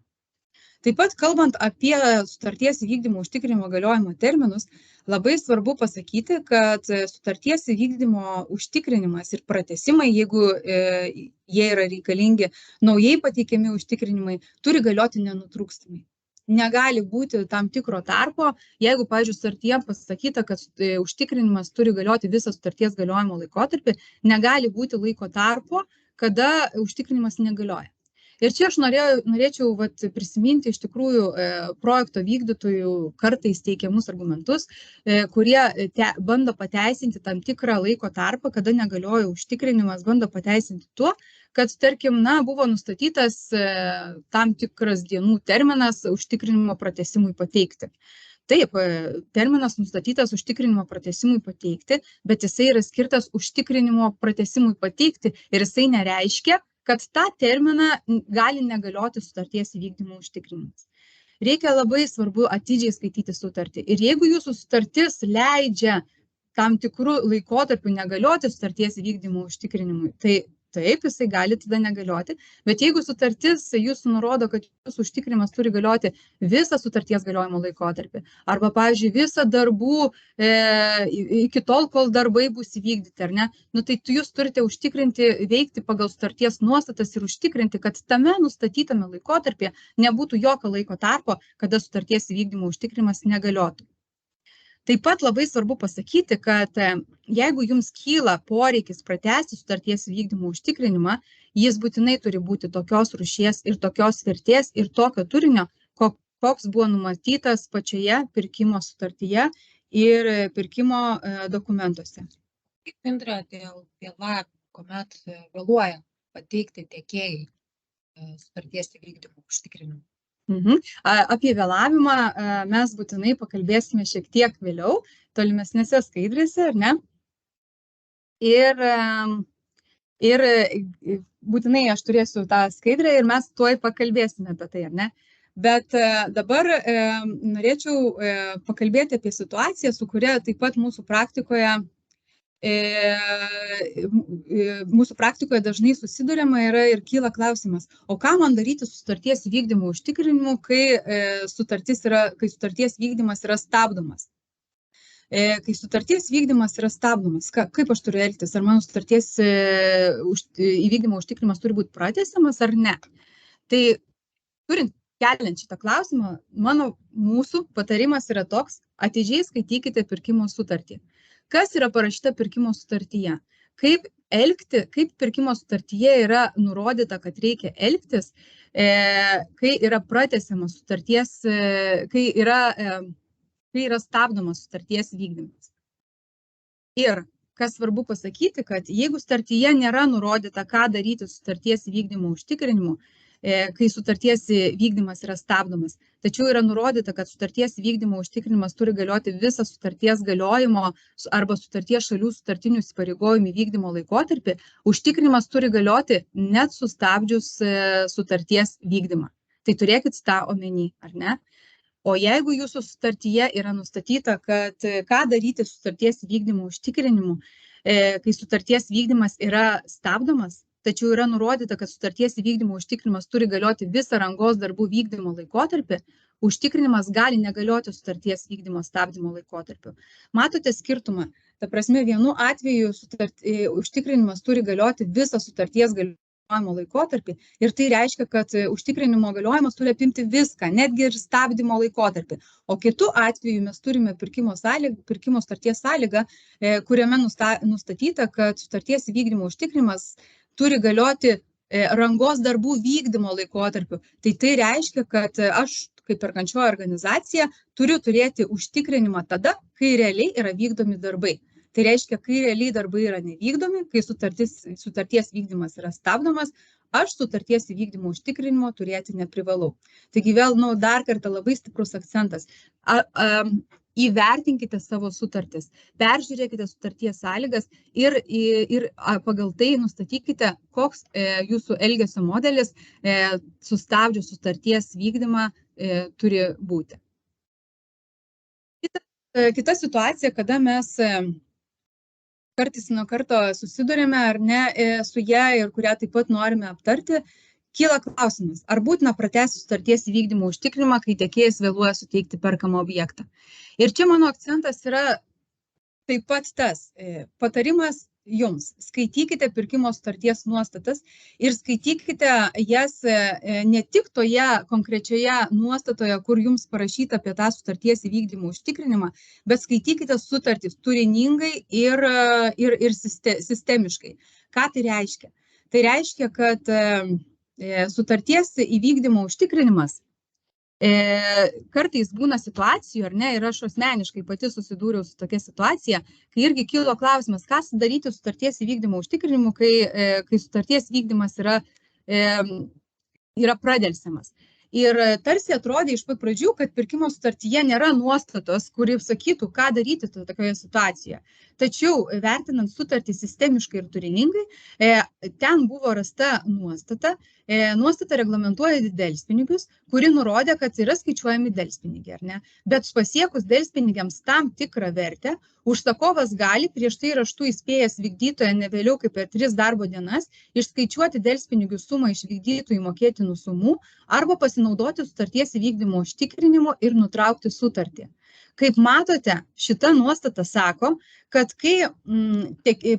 Taip pat, kalbant apie sutarties įvykdymo užtikrinimo galiojimo terminus, labai svarbu pasakyti, kad sutarties įvykdymo užtikrinimas ir pratęsimai, jeigu jie yra reikalingi, naujai pateikiami užtikrinimai, turi galioti nenutrūkstamai. Negali būti tam tikro tarpo, jeigu, pavyzdžiui, sutartyje pasakyta, kad užtikrinimas turi galioti visą sutarties galiojimo laikotarpį, negali būti laiko tarpo, kada užtikrinimas negalioja. Ir čia aš norėčiau prisiminti iš tikrųjų projekto vykdytojų kartais teikiamus argumentus, kurie bando pateisinti tam tikrą laiko tarpą, kada negalioja užtikrinimas, bando pateisinti tuo, kad, tarkim, buvo nustatytas tam tikras dienų terminas užtikrinimo pratęsimui pateikti. Taip, terminas nustatytas užtikrinimo pratęsimui pateikti, bet jisai yra skirtas užtikrinimo pratęsimui pateikti ir jisai nereiškia, kad tą terminą gali negalioti sutarties įvykdymo užtikrinimas. Reikia labai svarbu atidžiai skaityti sutartį. Ir jeigu jūsų sutartis leidžia tam tikrų laikotarpių negalioti sutarties įvykdymo užtikrinimui, tai taip, jisai gali tada negalioti. Bet jeigu sutartis jūsų nurodo, kad jūsų užtikrinimas turi galioti visą sutarties galiojimo laikotarpį, arba, pavyzdžiui, visą darbų iki tol, kol darbai bus įvykdyti, ar ne, tai jūs turite užtikrinti, veikti pagal sutarties nuostatas ir užtikrinti, kad tame nustatytame laikotarpyje nebūtų jokio laiko tarpo, kada sutarties įvykdymo užtikrinimas negaliotų. Taip pat labai svarbu pasakyti, kad jeigu jums kyla poreikis pratęsti sutarties vykdymo užtikrinimą, jis būtinai turi būti tokios rūšies ir tokios vertės ir tokio turinio, koks buvo numatytas pačioje pirkimo sutartyje ir pirkimo dokumentuose. Kaip Indrė dėl vėlavimo, kuomet vėluoja pateikti tiekėjai sutarties įvykdymo užtikrinimą? Apie vėlavimą mes būtinai pakalbėsime šiek tiek vėliau, tolimesnėse skaidrėse, ar ne? Ir būtinai aš turėsiu tą skaidrę ir mes tuoj pakalbėsime apie tai, ar ne? Bet dabar norėčiau pakalbėti apie situaciją, su kuria taip pat mūsų praktikoje dažnai susiduriama yra ir kyla klausimas, o ką man daryti su sutarties vykdymo užtikrinimu, kai sutarties vykdymas yra stabdomas. kai sutarties vykdymas yra stabdomas, kaip aš turiu elgtis, ar mano sutarties įvykdymo užtikrinimas turi būti pratęsiamas ar ne. Tai turint keliant šitą klausimą, mūsų patarimas yra toks: atidžiai skaitykite pirkimo sutartį. Kas yra parašyta pirkimo sutartyje? Kaip pirkimo sutartyje yra nurodyta, kad reikia elgtis, kai yra pratęsiamas sutarties, kai yra stabdomas sutarties vykdymas. Ir kas svarbu pasakyti, kad jeigu sutartyje nėra nurodyta, ką daryti sutarties vykdymo užtikrinimu, kai sutarties vykdymas yra stabdomas, tačiau yra nurodyta, kad sutarties vykdymo užtikrinimas turi galioti visą sutarties galiojimo arba sutarties šalių sutartinių įsipareigojimų vykdymo laikotarpį, užtikrinimas turi galioti net sustabdžius sutarties vykdymą. Tai turėkit tą omeny, ar ne? O jeigu jūsų sutartyje yra nustatyta, kad ką daryti su sutarties vykdymo užtikrinimu, kai sutarties vykdymas yra stabdomas, tačiau yra nurodyta, kad sutarties vykdymo užtikrinimas turi galioti visą rangos darbų vykdymo laikotarpį, užtikrinimas gali negalioti sutarties vykdymo stabdymo laikotarpiu. Matote skirtumą? Ta prasme, vienu atveju užtikrinimas turi galioti visą sutarties galiojimo laikotarpį ir tai reiškia, kad užtikrinimo galiojimas turi apimti viską, netgi ir stabdymo laikotarpį. O kitu atveju mes turime pirkimo sutarties sąlygą, kuriame nustatyta, kad sutarties vykdymo užtikrinimas turi galioti rangos darbų vykdymo laikotarpiu. Tai reiškia, kad aš kaip perkančioji organizacija turiu turėti užtikrinimą tada, kai realiai yra vykdomi darbai. Tai reiškia, kai realiai darbai yra nevykdomi, kai sutarties vykdymas yra stabdomas, aš sutarties įvykdymo užtikrinimo turėti neprivalau. Taigi vėl, dar kartą labai stiprus akcentas. Įvertinkite savo sutartis, peržiūrėkite sutarties sąlygas ir pagal tai nustatykite, koks jūsų elgesio modelis sustabdžius sutarties vykdymą turi būti. Kita situacija, kada mes kartais nuo karto susidurime ar ne su ją ir kurią taip pat norime aptarti, kyla klausimas, ar būtina pratęsti sutarties įvykdymo užtikrinimą, kai tiekėjas vėluoja suteikti perkamą objektą. Ir čia mano akcentas yra taip pat tas patarimas jums. Skaitykite pirkimo sutarties nuostatas ir skaitykite jas ne tik toje konkrečioje nuostatoje, kur jums parašyta apie tą sutarties įvykdymo užtikrinimą, bet skaitykite sutartis turiningai ir sistemiškai. Ką tai reiškia? Tai reiškia, kad sutarties įvykdymo užtikrinimas kartais būna situacijų, ar ne, ir aš asmeniškai pati susidūriau su tokia situacija, kai irgi kilo klausimas, ką daryti sutarties įvykdymo užtikrinimu, kai sutarties vykdymas yra pradelsiamas. Ir tarsi atrodė iš pat pradžių, kad pirkimo sutartyje nėra nuostatos, kuri sakytų, ką daryti tokioje situacijoje. Tačiau, vertinant sutartį sistemiškai ir turiningai, ten buvo rasta nuostata. Nuostata reglamentuoja delspinigius, kuri nurodė, kad yra skaičiuojami delspinigiai, ar ne? Bet pasiekus delspinigiams tam tikrą vertę, užsakovas gali prieš tai raštu įspėjęs vykdytoją ne vėliau kaip per 3 darbo dienas išskaičiuoti delspinigių sumą iš vykdytojų mokėtinų sumų arba pasinaudoti sutarties įvykdymo užtikrinimu ir nutraukti sutartį. Kaip matote, šita nuostata sako, kad kai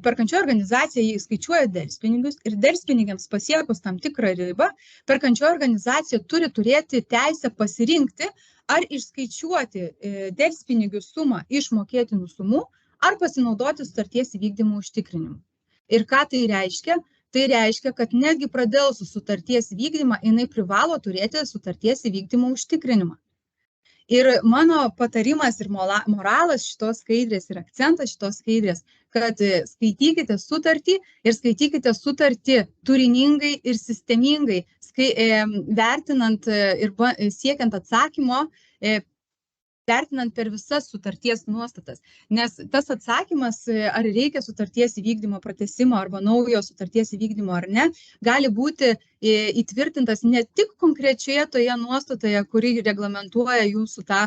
perkančioji organizacija skaičiuoja delspinigius ir delspinigiams pasiekus tam tikrą ribą, perkančioji organizacija turi turėti teisę pasirinkti, ar išskaičiuoti delspinigių sumą iš mokėtinų sumų, ar pasinaudoti sutarties įvykdymo užtikrinimu. Ir ką tai reiškia? Tai reiškia, kad netgi pradėlsus sutarties vykdymą, jinai privalo turėti sutarties įvykdymo užtikrinimą. Ir mano patarimas ir moralas šitos skaidrės ir akcentas šitos skaidrės, kad skaitykite sutartį ir skaitykite sutartį turiningai ir sistemingai, vertinant ir siekiant atsakymo, vertinant per visas sutarties nuostatas. Nes tas atsakymas, ar reikia sutarties įvykdymo pratęsimo arba naujo sutarties įvykdymo ar ne, gali būti įtvirtintas ne tik konkrečioje toje nuostatoje, kuri reglamentuoja jūsų tą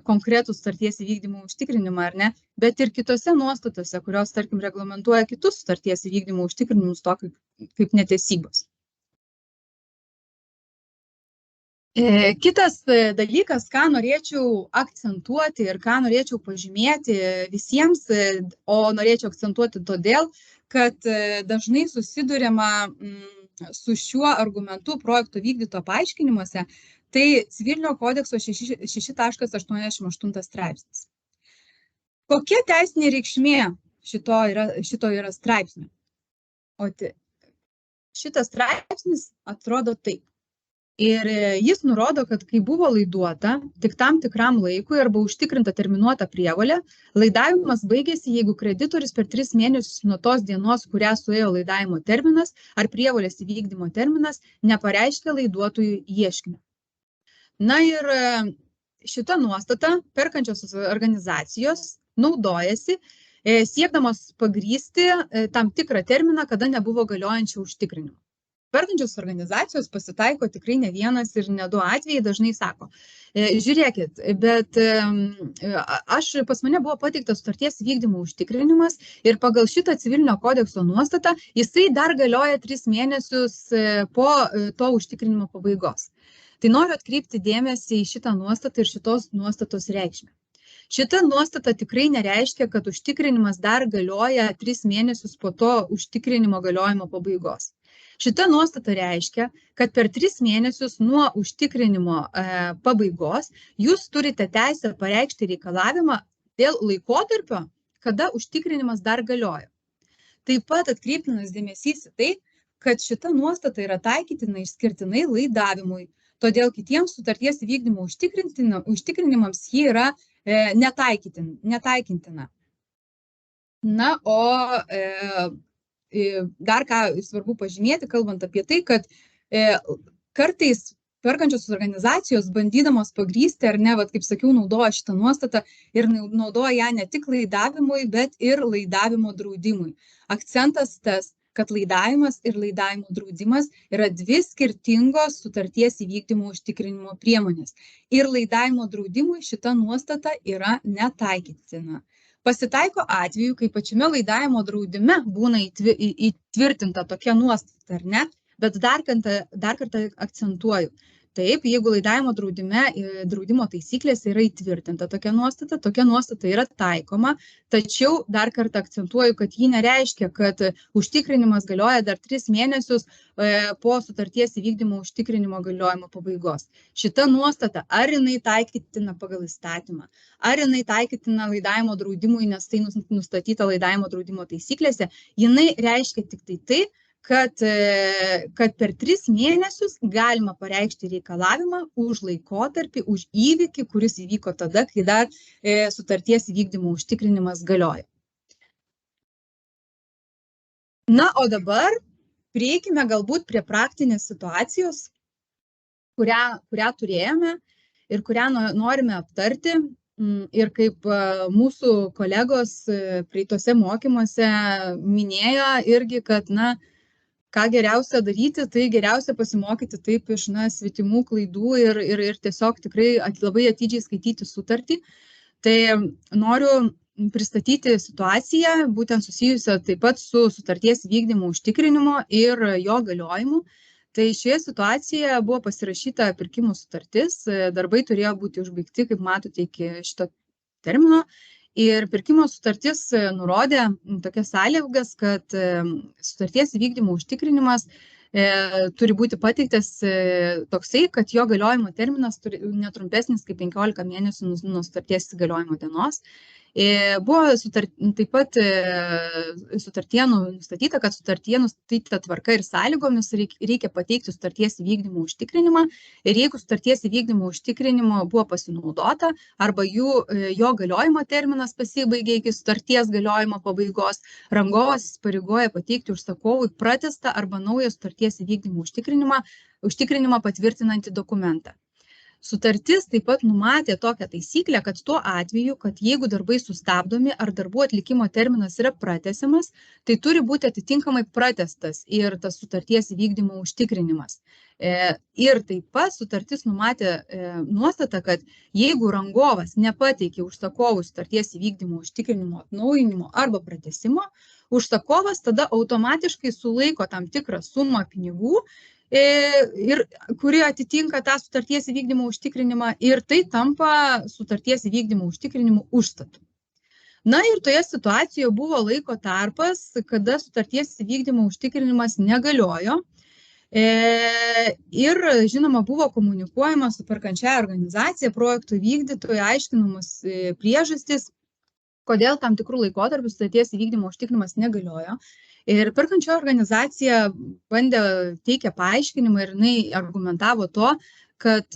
konkretų sutarties įvykdymo užtikrinimą ar ne, bet ir kitose nuostatose, kurios, tarkim, reglamentuoja kitus sutarties įvykdymo užtikrinimus, tokius kaip netesybos. Kitas dalykas, ką norėčiau akcentuoti ir ką norėčiau pažymėti visiems, o norėčiau akcentuoti todėl, kad dažnai susiduriama su šiuo argumentu projekto vykdyto paaiškinimuose, tai Civilinio kodekso 6.88 straipsnis. Kokia teisinė reikšmė šito yra straipsnio? O šitas straipsnis atrodo taip. Ir jis nurodo, kad kai buvo laiduota tik tam tikram laikui arba užtikrinta terminuota prievolė, laidavimas baigėsi, jeigu kreditorius per 3 mėnesius nuo tos dienos, kurią suėjo laidavimo terminas ar prievolės įvykdymo terminas, nepareiškė laiduotojų ieškinio. Na ir šita nuostata perkančios organizacijos naudojasi siekdamas pagrįsti tam tikrą terminą, kada nebuvo galiojančio užtikrinimo. Perkančios organizacijos pasitaiko tikrai ne vienas ir ne 2 atvejai, dažnai sako, žiūrėkit, bet pas mane buvo pateiktas sutarties vykdymo užtikrinimas ir pagal šitą Civilinio kodekso nuostatą jisai dar galioja 3 mėnesius po to užtikrinimo pabaigos. Tai noriu atkreipti dėmesį į šitą nuostatą ir šitos nuostatos reikšmę. Šita nuostata tikrai nereiškia, kad užtikrinimas dar galioja 3 mėnesius po to užtikrinimo galiojimo pabaigos. Šita nuostata reiškia, kad per 3 mėnesius nuo užtikrinimo pabaigos jūs turite teisę pareikšti reikalavimą dėl laikotarpio, kada užtikrinimas dar galioja. Taip pat atkreiptinas dėmesys į tai, kad šita nuostata yra taikytina išskirtinai laidavimui, todėl kitiems sutarties įvykdymo užtikrinimams ji yra netaikintina. Na, o dar ką svarbu pažymėti, kalbant apie tai, kad kartais perkančios organizacijos, bandydamos pagrįsti, ar ne, kaip sakiau, naudoja šitą nuostatą ir naudoja ją ne tik laidavimui, bet ir laidavimo draudimui. Akcentas tas, kad laidavimas ir laidavimo draudimas yra 2 skirtingos sutarties įvykdymo užtikrinimo priemonės. Ir laidavimo draudimui šita nuostata yra netaikytina. Pasitaiko atveju, kai pačiame laidavimo draudime būna įtvirtinta tokia nuostata, ar ne? Bet dar kartą akcentuoju. Taip, jeigu laidavimo draudimo taisyklėse yra įtvirtinta tokia nuostata yra taikoma, tačiau dar kartą akcentuoju, kad ji nereiškia, kad užtikrinimas galioja dar 3 mėnesius po sutarties įvykdymo užtikrinimo galiojimo pabaigos. Šita nuostata, ar jinai taikytina pagal įstatymą, ar jinai taikytina laidavimo draudimui, nes tai nustatyta laidavimo draudimo taisyklėse, jinai reiškia tik tai, kad per 3 mėnesius galima pareikšti reikalavimą už laikotarpį, už įvykį, kuris įvyko tada, kai dar sutarties įvykdymo užtikrinimas galioja. Na, o dabar prieikime galbūt prie praktinės situacijos, kurią turėjome ir kurią norime aptarti. Ir kaip mūsų kolegos praeitose mokymuose minėjo irgi, kad, ką geriausia daryti, tai geriausia pasimokyti taip iš svetimų klaidų ir tiesiog tikrai labai atidžiai skaityti sutartį. Tai noriu pristatyti situaciją, būtent susijusią taip pat su sutarties vykdymo užtikrinimu ir jo galiojimu. Tai šioje situacijoje buvo pasirašyta pirkimų sutartis, darbai turėjo būti užbaigti, kaip matote, iki šito termino. Ir pirkimo sutartis nurodė tokias sąlygas, kad sutarties įvykdymo užtikrinimas turi būti pateiktas toksai, kad jo galiojimo terminas turi netrumpesnis kaip 15 mėnesių nuo sutarties įgaliojimo dienos. Buvo taip pat sutartyje nustatyta, kad sutartyje nustatyta tvarka ir sąlygomis reikia pateikti sutarties įvykdymo užtikrinimą ir jeigu sutarties įvykdymo užtikrinimo buvo pasinaudota arba jo galiojimo terminas pasibaigė iki sutarties galiojimo pabaigos, rangovas įsipareigoja pateikti užsakovui pratęstą arba naują sutarties įvykdymo užtikrinimą patvirtinantį dokumentą. Sutartis taip pat numatė tokią taisyklę, kad tuo atveju, kad jeigu darbai sustabdomi ar darbų atlikimo terminas yra pratęsiamas, tai turi būti atitinkamai pratęstas ir tas sutarties įvykdymo užtikrinimas. Ir taip pat sutartis numatė nuostatą, kad jeigu rangovas nepateikė užsakovui sutarties įvykdymo užtikrinimo atnaujinimo arba pratęsimo, užsakovas tada automatiškai sulaiko tam tikrą sumą pinigų ir kuri atitinka tą sutarties įvykdymo užtikrinimą ir tai tampa sutarties įvykdymo užtikrinimu užstatu. Na ir toje situacijoje buvo laiko tarpas, kada sutarties įvykdymo užtikrinimas negaliojo. Ir, žinoma, buvo komunikuojama su perkančiaja organizacija, projektų vykdytojai, aiškinamos priežastys, kodėl tam tikrų laikotarpių sutarties įvykdymo užtikrinimas negaliojo. Ir perkančioji organizacija teikė paaiškinimą ir jinai argumentavo to, kad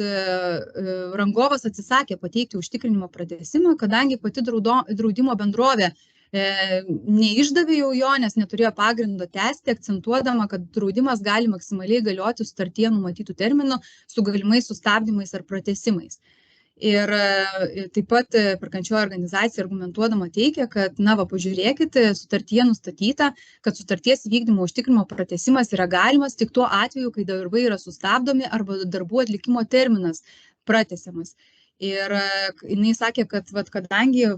rangovas atsisakė pateikti užtikrinimo pratęsimą, kadangi pati draudimo bendrovė neišdavė jau jo, nes neturėjo pagrindo tęsti, akcentuodama, kad draudimas gali maksimaliai galioti sutartyje numatytų terminų su galimais sustabdymais ar pratęsimais. Ir taip pat perkančioji organizacija argumentuodama teikia, kad, pažiūrėkite, sutartyje nustatyta, kad sutarties įvykdymo užtikrinimo pratęsimas yra galimas tik tuo atveju, kai darbai yra sustabdomi arba darbų atlikimo terminas pratęsiamas. Ir jinai sakė, kad kadangi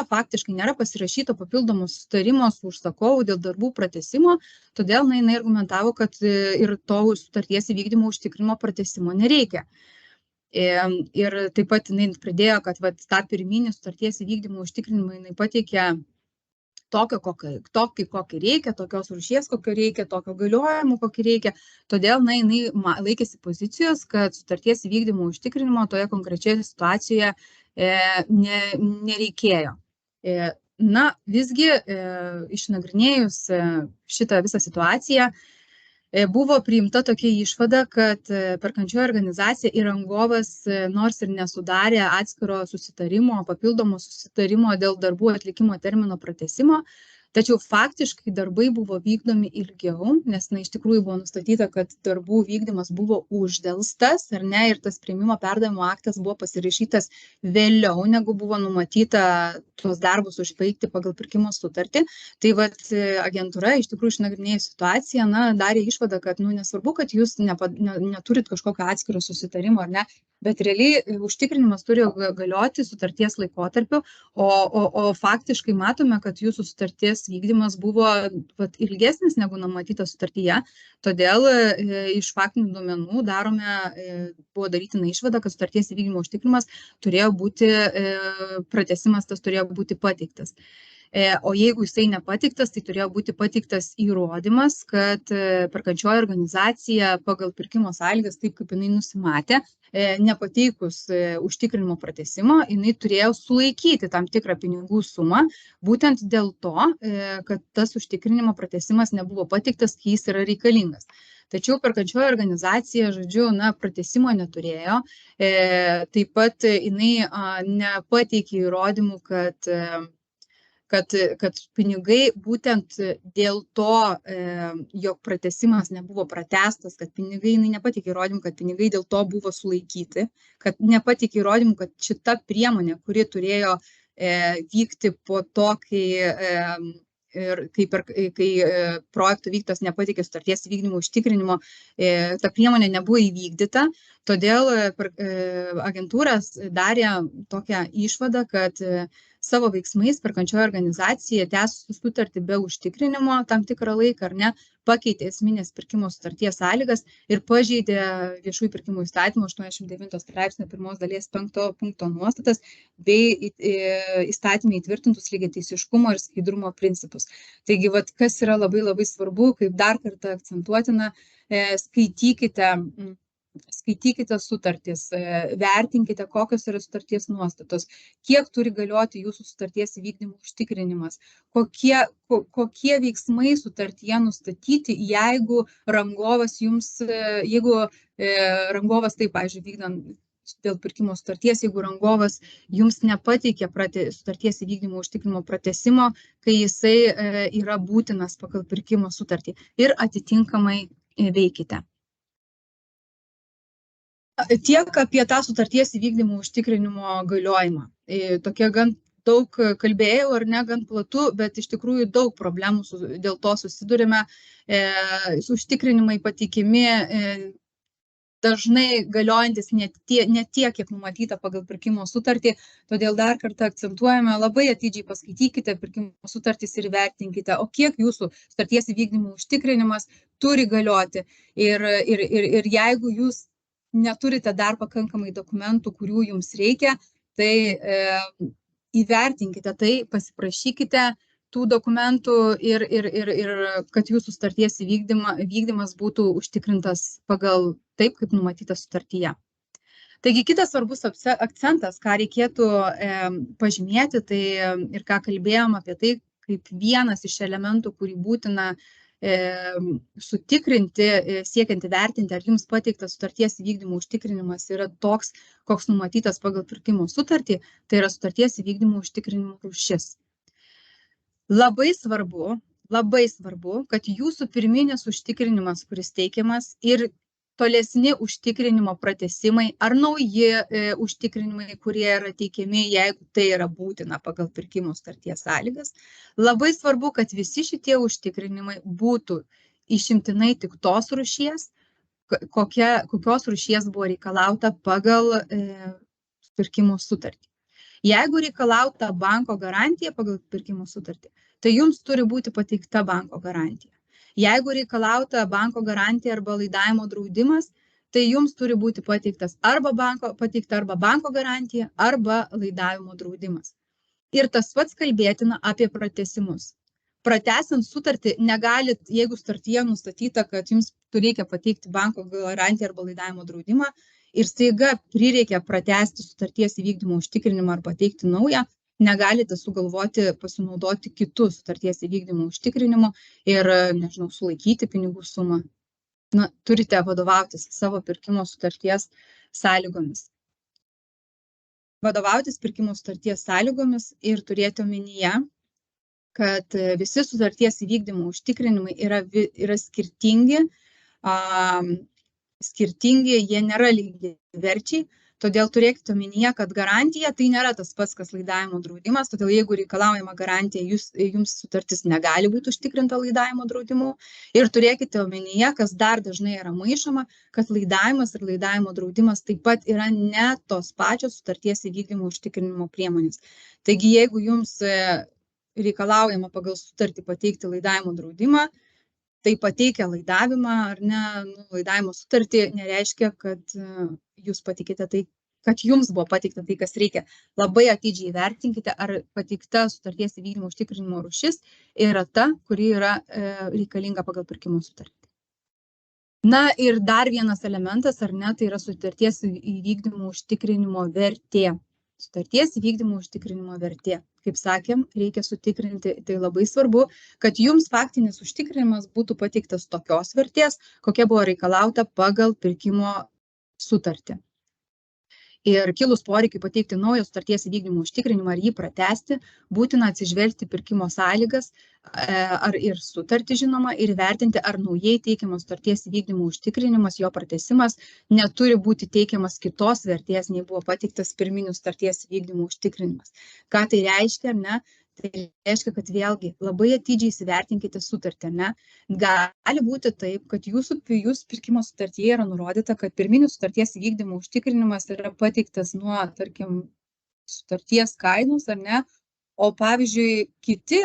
faktiškai nėra pasirašyto papildomo sutarimo su užsakovu dėl darbų pratęsimo, todėl jinai argumentavo, kad ir to sutarties įvykdymo užtikrinimo pratęsimo nereikia. Ir taip pat jinai pridėjo, kad tą pirminį sutarties įvykdymo užtikrinimą jinai pateikė tokį, kokį reikia, tokios rūšies, kokio reikia, tokio galiojimo, kokį reikia. Todėl jinai laikėsi pozicijos, kad sutarties įvykdymo užtikrinimo toje konkrečioje situacijoje nereikėjo. Visgi, išnagrinėjus šitą visą situaciją, buvo priimta tokia išvada, kad perkančioji organizacija ir rangovas nors ir nesudarė atskiro susitarimo, papildomo susitarimo dėl darbų atlikimo termino pratęsimo, tačiau faktiškai darbai buvo vykdomi ilgiau, nes iš tikrųjų buvo nustatyta, kad darbų vykdymas buvo uždelstas, ar ne, ir tas priėmimo perdavimo aktas buvo pasirašytas vėliau, negu buvo numatyta tuos darbus užbaigti pagal pirkimo sutartį. Tai agentūra iš tikrųjų išnagrinėjo situaciją, darė išvadą, kad nesvarbu, kad jūs neturit kažkokio atskiro susitarimo, ar ne, bet realiai užtikrinimas turi galioti sutarties laikotarpiu, o faktiškai matome, kad jūsų sutarties vykdymas buvo ilgesnis negu numatyta sutartyje, todėl iš faktinių duomenų buvo darytina išvada, kad sutarties įvykdymo užtikrinimas turėjo būti, pratęsimas tas turėjo būti pateiktas. O jeigu jisai nepateiktas, tai turėjo būti pateiktas įrodymas, kad perkančioji organizacija pagal pirkimo sąlygas, taip kaip jinai nusimatė, nepateikus užtikrinimo pratęsimo, jinai turėjo sulaikyti tam tikrą pinigų sumą, būtent dėl to, kad tas užtikrinimo pratęsimas nebuvo pateiktas, kai jis yra reikalingas. Tačiau perkančioji organizacija, pratęsimo neturėjo, taip pat jinai nepateikė įrodymų, kad pinigai būtent dėl to, jog pratęsimas nebuvo pratęstas, kad pinigai, jinai nepateikė įrodymų, kad pinigai dėl to buvo sulaikyti, kad nepateikė įrodymų, kad šita priemonė, kuri turėjo vykti po to, kai projektų vykdytojas nepateikė sutarties įvykdymo užtikrinimo, ta priemonė nebuvo įvykdyta, todėl agentūras darė tokią išvadą, kad savo veiksmais perkančioji organizacija tęsusi sutartį be užtikrinimo tam tikrą laiką, ar ne, pakeitė esminės pirkimo sutarties sąlygas ir pažeidė viešųjų pirkimų įstatymo 89 straipsnio 1 dalies 5 punkto nuostatas bei įstatymai įtvirtintus lygiateisiškumo ir skaidrumo principus. Taigi, kas yra labai labai svarbu, kaip dar kartą akcentuotina, skaitykite sutartis, vertinkite, kokios yra sutarties nuostatos, kiek turi galioti jūsų sutarties įvykdymo užtikrinimas, kokie veiksmai sutartyje nustatyti, jeigu rangovas taip, pavyzdžiui, vykdant dėl pirkimo sutarties, jeigu rangovas jums nepateikė sutarties įvykdymo užtikrinimo pratęsimo, kai jisai yra būtinas pagal pirkimo sutartį ir atitinkamai veikite. Tiek apie tą sutarties įvykdymo užtikrinimo galiojimą. Tokia gan daug kalbėjau, ar ne, gan platu, bet iš tikrųjų daug problemų dėl to susidurime. Užtikrinimai patikimi dažnai galiojantis ne tiek, kiek numatyta pagal pirkimo sutartį. Todėl dar kartą akcentuojame, labai atidžiai paskaitykite pirkimo sutartys ir vertinkite, o kiek jūsų sutarties įvykdymo užtikrinimas turi galioti. Ir jeigu jūs neturite dar pakankamai dokumentų, kurių jums reikia, tai įvertinkite tai, pasiprašykite tų dokumentų ir kad jūsų sutarties vykdymas būtų užtikrintas pagal taip, kaip numatyta sutartyje. Taigi kitas svarbus akcentas, ką reikėtų pažymėti, tai ir ką kalbėjom apie tai, kaip vienas iš elementų, kurį būtina sutikrinti, siekiant įvertinti, ar jums pateiktas sutarties įvykdymo užtikrinimas yra toks, koks numatytas pagal pirkimo sutartį, tai yra sutarties įvykdymo užtikrinimo rūšis. Labai svarbu, kad jūsų pirminis užtikrinimas, kuris teikiamas, ir tolesni užtikrinimo pratesimai ar nauji užtikrinimai, kurie yra teikiami, jeigu tai yra būtina pagal pirkimo sutarties sąlygas. Labai svarbu, kad visi šitie užtikrinimai būtų išimtinai tik tos rūšies, kokios rūšies buvo reikalauta pagal pirkimo sutartį. Jeigu reikalauta banko garantija pagal pirkimo sutartį, tai jums turi būti pateikta banko garantija. Jeigu reikalauta banko garantija arba laidavimo draudimas, tai jums turi būti pateikta arba banko garantija, arba laidavimo draudimas. Ir tas pats kalbėtina apie pratesimus. Pratęsiant sutartį negalit, jeigu sutartyje nustatyta, kad jums reikia pateikti banko garantiją arba laidavimo draudimą, ir staiga prireikia pratęsti sutarties įvykdymo užtikrinimą ar pateikti naują, negalite sugalvoti pasinaudoti kitų sutarties įvykdymo užtikrinimu ir, nežinau, sulaikyti pinigų sumą. Turite vadovautis savo pirkimo sutarties sąlygomis. Vadovautis pirkimo sutarties sąlygomis ir turėti omenyje, kad visi sutarties įvykdymo užtikrinimai yra skirtingi, jie nėra lygiaverčiai, todėl turėkite omenyje, kad garantija tai nėra tas pats, kas laidavimo draudimas, todėl jeigu reikalaujama garantija, jums sutartis negali būti užtikrinta laidavimo draudimu. Ir turėkite omenyje, kas dar dažnai yra maišoma, kad laidavimas ir laidavimo draudimas taip pat yra ne tos pačios sutarties įvykdymo užtikrinimo priemonės. Taigi, jeigu jums reikalaujama pagal sutartį pateikti laidavimo draudimą, tai pateikia laidavimą ar ne, laidavimo sutartį nereiškia, kad jūs pateikite tai, kad jums buvo pateikta tai, kas reikia. Labai atidžiai vertinkite, ar pateikta sutarties įvykdymo užtikrinimo rūšis yra ta, kuri yra reikalinga pagal pirkimo sutartį. Na ir dar vienas elementas, ar ne, tai yra sutarties įvykdymo užtikrinimo vertė. Sutarties įvykdymo užtikrinimo vertė. Kaip sakėm, reikia sutikrinti, tai labai svarbu, kad jums faktinis užtikrinimas būtų pateiktas tokios vertės, kokia buvo reikalauta pagal pirkimo sutartį. Ir kilus poreikiui pateikti naują sutarties įvykdymo užtikrinimą ar jį pratęsti, būtina atsižvelgti pirkimo sąlygas ir sutartį, žinoma, ir vertinti, ar naujai teikiamas sutarties įvykdymo užtikrinimas, jo pratęsimas neturi būti teikiamas kitos vertės, nei buvo pateiktas pirminis sutarties įvykdymo užtikrinimas. Ką tai reiškia, ne? Tai reiškia, kad vėlgi labai atidžiai įsivertinkite sutartį, ne? Gali būti taip, kad jūsų pirkimo sutartyje yra nurodyta, kad pirminis sutarties įvykdymo užtikrinimas yra pateiktas nuo, tarkim, sutarties kainos, ar ne? O pavyzdžiui, kiti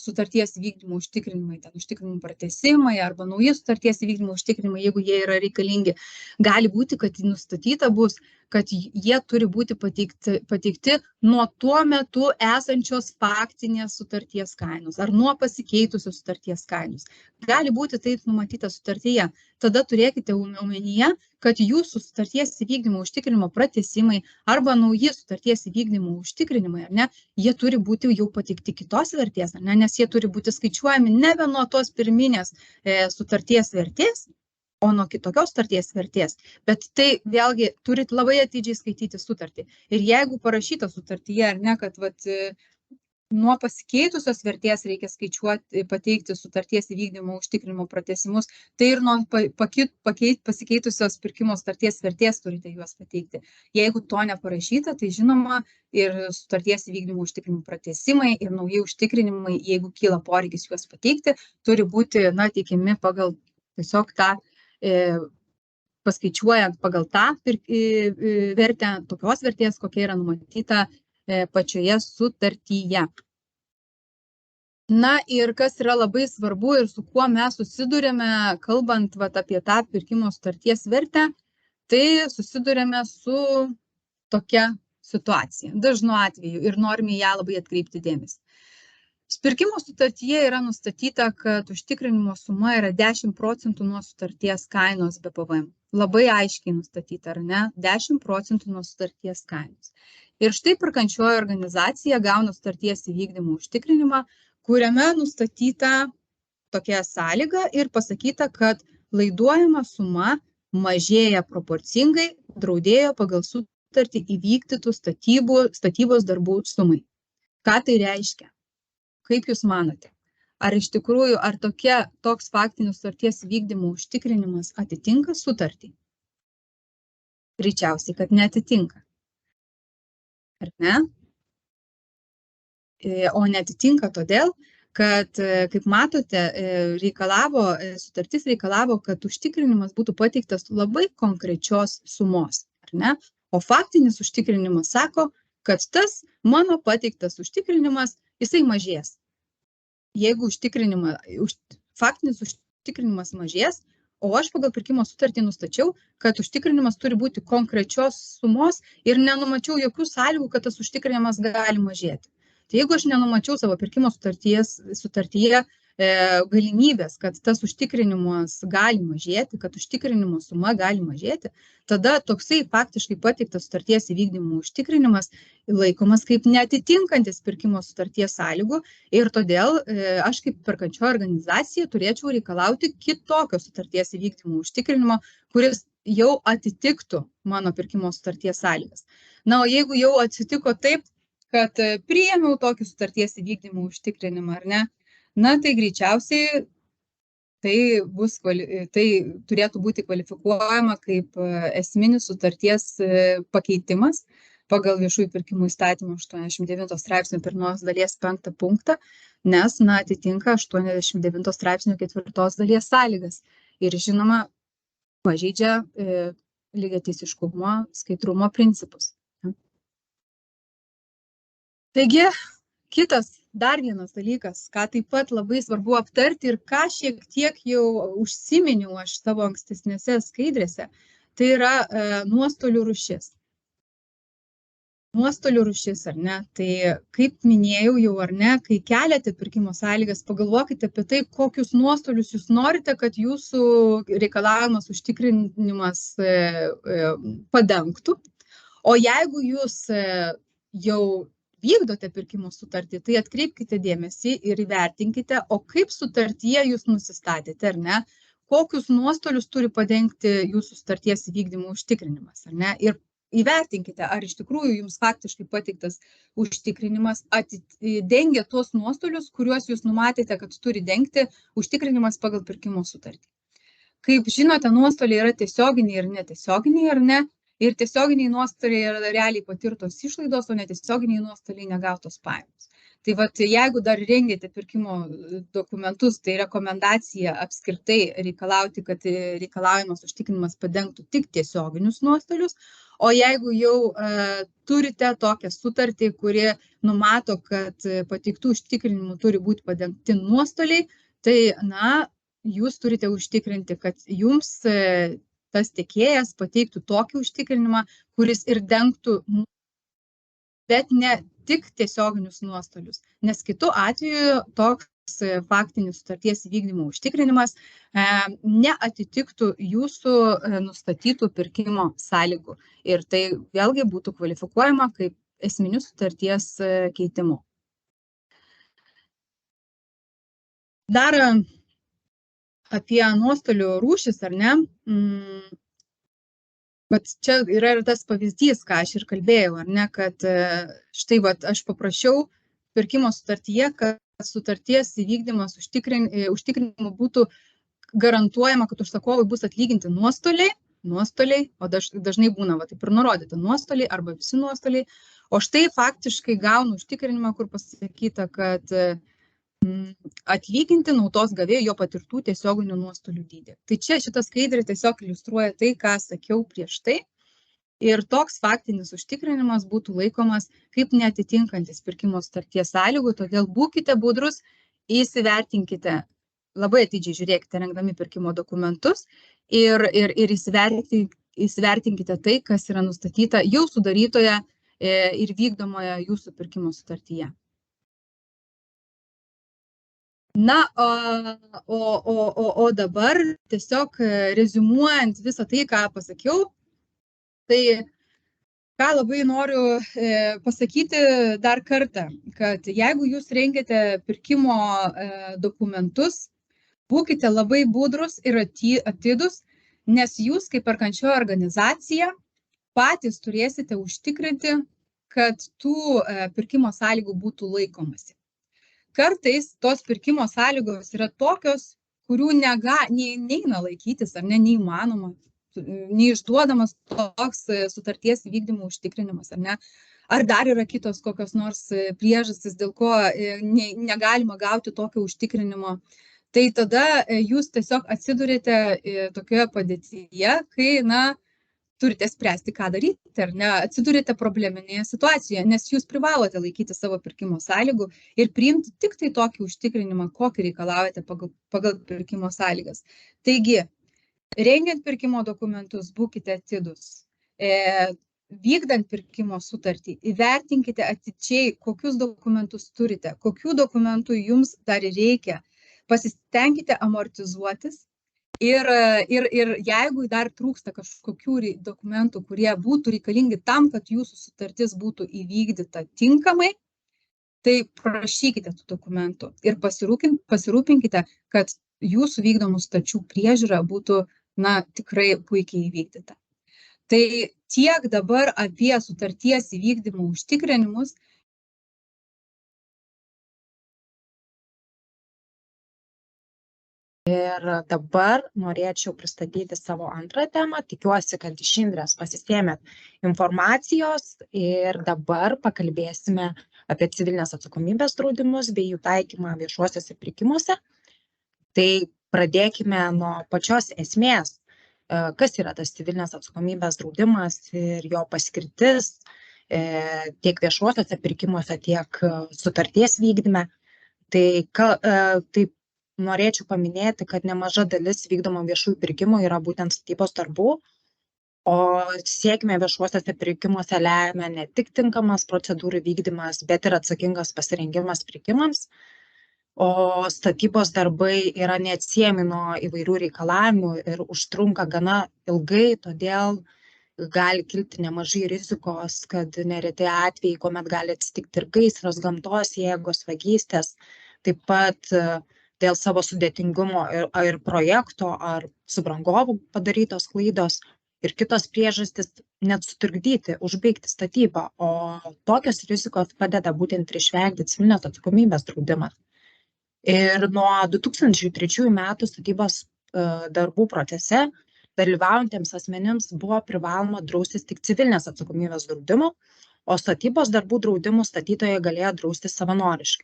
sutarties įvykdymo užtikrinimai, ten užtikrinimų pratęsimai arba nauji sutarties įvykdymo užtikrinimai, jeigu jie yra reikalingi, gali būti, kad nustatyta bus, kad jie turi būti pateikti nuo tuo metu esančios faktinės sutarties kainos ar nuo pasikeitusios sutarties kainos. Gali būti taip numatyta sutartyje. Tada turėkite omenyje, kad jūsų sutarties įvykdymo užtikrinimo pratęsimai arba nauji sutarties įvykdymo užtikrinimai, ar ne, jie turi būti jau pateikti kitos vertės, ar ne, nes jie turi būti skaičiuojami nebe nuo tos pirminės sutarties vertės, o nuo kitokios sutarties vertės. Bet tai vėlgi turit labai atidžiai skaityti sutartį. Ir jeigu parašyta sutartyje, ar ne, kad nuo pasikeitusios vertės reikia skaičiuoti, pateikti sutarties įvykdymo užtikrinimo pratęsimus, tai ir nuo pasikeitusios pirkimo sutarties vertės turite juos pateikti. Jeigu to neparašyta, tai žinoma ir sutarties įvykdymo užtikrinimo pratęsimai ir nauji užtikrinimai, jeigu kyla poreikis juos pateikti, turi būti teikiami pagal tiesiog tą paskaičiuojant pagal tą vertę, tokios vertės, kokia yra numatyta pačioje sutartyje. Na ir kas yra labai svarbu ir su kuo mes susidurėme, kalbant apie tą pirkimo sutarties vertę, tai susidurėme su tokia situacija, dažnu atveju, ir norime ją labai atkreipti dėmesį. Pirkimo sutartyje yra nustatyta, kad užtikrinimo suma yra 10% nuo sutarties kainos be PVM. Labai aiškiai nustatyta, ar ne? 10% nuo sutarties kainos. Ir štai perkančioji organizacija gauna sutarties įvykdymo užtikrinimą, kuriame nustatyta tokia sąlyga ir pasakyta, kad laiduojama suma mažėja proporcingai draudėjo pagal sutartį įvykdytų statybos darbų sumai. Ką tai reiškia? Kaip Jūs manote? Ar iš tikrųjų, ar toks faktinis sutarties vykdymo užtikrinimas atitinka sutartį? Greičiausiai, kad neatitinka. Ar ne? O neatitinka todėl, kad, kaip matote, sutartis reikalavo, kad užtikrinimas būtų pateiktas labai konkrečios sumos. Ar ne? O faktinis užtikrinimas sako, kad tas mano pateiktas užtikrinimas, jisai mažės. Jeigu faktinis užtikrinimas mažės, o aš pagal pirkimo sutartį nustačiau, kad užtikrinimas turi būti konkrečios sumos ir nenumačiau jokių sąlygų, kad tas užtikrinimas gali mažėti. Tai jeigu aš nenumačiau savo pirkimo sutartyje galimybės, kad tas užtikrinimas gali mažėti, kad užtikrinimo suma gali mažėti, tada toksai faktiškai pateiktas sutarties įvykdymo užtikrinimas laikomas kaip neatitinkantis pirkimo sutarties sąlygų ir todėl aš kaip perkančioji organizacija turėčiau reikalauti kitokio sutarties įvykdymo užtikrinimo, kuris jau atitiktų mano pirkimo sutarties sąlygas. Na, o jeigu jau atsitiko taip, kad priėmiau tokį sutarties įvykdymo užtikrinimą, ar ne? Na, tai greičiausiai tai turėtų būti kvalifikuojama kaip esminis sutarties pakeitimas pagal viešųjų pirkimų įstatymo 89 straipsnio 1 dalies 5 punktą, nes atitinka 89 straipsnio 4 dalies sąlygas ir, žinoma, pažeidžia lygiateisiškumo, skaidrumo principus. Taigi, dar vienas dalykas, ką taip pat labai svarbu aptarti ir ką šiek tiek jau užsiminiau aš savo ankstesnėse skaidrėse, tai yra nuostolių rūšis. Nuostolių rūšis, ar ne? Tai kaip minėjau jau, ar ne, kai keliate pirkimo sąlygas, pagalvokite apie tai, kokius nuostolius jūs norite, kad jūsų reikalavimas užtikrinimas padengtų. O jeigu jūs jau vykdote pirkimo sutartį, tai atkreipkite dėmesį ir įvertinkite, o kaip sutartyje jūs nusistatėte, ar ne, kokius nuostolius turi padengti jūsų sutarties įvykdymo užtikrinimas, ar ne, ir įvertinkite, ar iš tikrųjų jums faktiškai pateiktas užtikrinimas dengia tuos nuostolius, kuriuos jūs numatėte, kad turi dengti užtikrinimas pagal pirkimo sutartį. Kaip žinote, nuostoliai yra tiesioginiai ir netiesioginiai, ar ne? Ir tiesioginiai nuostoliai yra realiai patirtos išlaidos, o netiesioginiai nuostoliai negautos pajamos. Tai jeigu dar rengiate pirkimo dokumentus, tai rekomendacija apskritai reikalauti, kad reikalaujamas užtikrinimas padengtų tik tiesioginius nuostolius, o jeigu jau turite tokią sutartį, kuri numato, kad pateiktų užtikrinimų turi būti padengti nuostoliai, tai, jūs turite užtikrinti, kad jums tas tiekėjas pateiktų tokį užtikrinimą, kuris ir dengtų, bet ne tik tiesioginius nuostolius, nes kitu atveju toks faktinis sutarties įvykdymo užtikrinimas neatitiktų jūsų nustatytų pirkimo sąlygų ir tai vėlgi būtų kvalifikuojama kaip esminių sutarties keitimo. Dar apie nuostolių rūšis, ar ne? Bet čia yra ir tas pavyzdys, ką aš ir kalbėjau, ar ne, kad štai aš paprašiau pirkimo sutartyje, kad sutarties įvykdymas užtikrinimu būtų garantuojama, kad užsakovui bus atlyginti nuostoliai, o dažnai būna taip ir nurodyta nuostoliai arba visi nuostoliai, o štai faktiškai gaunu užtikrinimą, kur pasakyta, kad atlyginti naudos gavėjui jo patirtų tiesioginių nuostolių dydį. Tai čia šita skaidrė tiesiog iliustruoja tai, ką sakiau prieš tai. Ir toks faktinis užtikrinimas būtų laikomas kaip neatitinkantis pirkimo sutarties sąlygų, todėl būkite budrus, įsivertinkite, labai atidžiai žiūrėkite rengdami pirkimo dokumentus ir įsivertinkite tai, kas yra nustatyta jau sudarytoje ir vykdomoje jūsų pirkimo sutartyje. Na, o dabar tiesiog reziumuojant visą tai, ką pasakiau, tai ką labai noriu pasakyti dar kartą, kad jeigu jūs rengiate pirkimo dokumentus, būkite labai budrus ir atidus, nes jūs kaip perkančioji organizacija patys turėsite užtikrinti, kad tų pirkimo sąlygų būtų laikomasi. Kartais tos pirkimo sąlygos yra tokios, kurių neina laikytis ar neįmanoma, neišduodamas toks sutarties vykdymo užtikrinimas, ar ne? Ar dar yra kitos kokios nors priežastys, dėl ko negalima gauti tokio užtikrinimo. Tai tada jūs tiesiog atsidurite tokioje padėtyje, kai, turite spręsti, ką daryti, ar ne, atsidurite probleminėje situacijoje, nes jūs privalote laikyti savo pirkimo sąlygų ir priimti tik tai tokį užtikrinimą, kokį reikalaujate pagal pirkimo sąlygas. Taigi, rengiant pirkimo dokumentus, būkite atidus. Vykdant pirkimo sutartį, įvertinkite atidžiai, kokius dokumentus turite, kokių dokumentų jums dar reikia. Pasistengkite amortizuotis. Ir jeigu dar trūksta kažkokių dokumentų, kurie būtų reikalingi tam, kad jūsų sutartis būtų įvykdyta tinkamai, tai prašykite tų dokumentų ir pasirūpinkite, kad jūsų vykdomų sutarčių priežiūra būtų, tikrai puikiai įvykdyta. Tai tiek dabar apie sutarties įvykdymo užtikrinimus. Ir dabar norėčiau pristatyti savo antrą temą. Tikiuosi, kad iš Indrės pasisėmėt informacijos ir dabar pakalbėsime apie civilinės atsakomybės draudimus bei jų taikymą viešuosiuose pirkimuose. Tai pradėkime nuo pačios esmės, kas yra tas civilinės atsakomybės draudimas ir jo paskirtis tiek viešuosiuose pirkimuose, tiek sutarties vykdyme. Tai norėčiau paminėti, kad nemaža dalis vykdomų viešųjų pirkimų yra būtent statybos darbų, o sėkmę viešuosiuose pirkimuose lemia ne tik tinkamas procedūrų vykdymas, bet ir atsakingas pasirengimas pirkimams. O statybos darbai yra neatsiejami nuo įvairių reikalavimų ir užtrunka gana ilgai, todėl gali kilti nemažai rizikos, kad nereti atvejai, kuomet gali atsitikti ir gaisras, gamtos jėgos, vagystės, taip pat dėl savo sudėtingumo ir projekto ar subrangovų padarytos klaidos ir kitos priežastys net sutrukdyti, užbaigti statybą, o tokios rizikos padeda būtent ir išvengti civilinės atsakomybės draudimas. Ir nuo 2003 metų statybos darbų procese dalyvaujantiems asmenims buvo privaloma draustis tik civilinės atsakomybės draudimu, o statybos darbų draudimų statytojai galėjo draustis savanoriškai.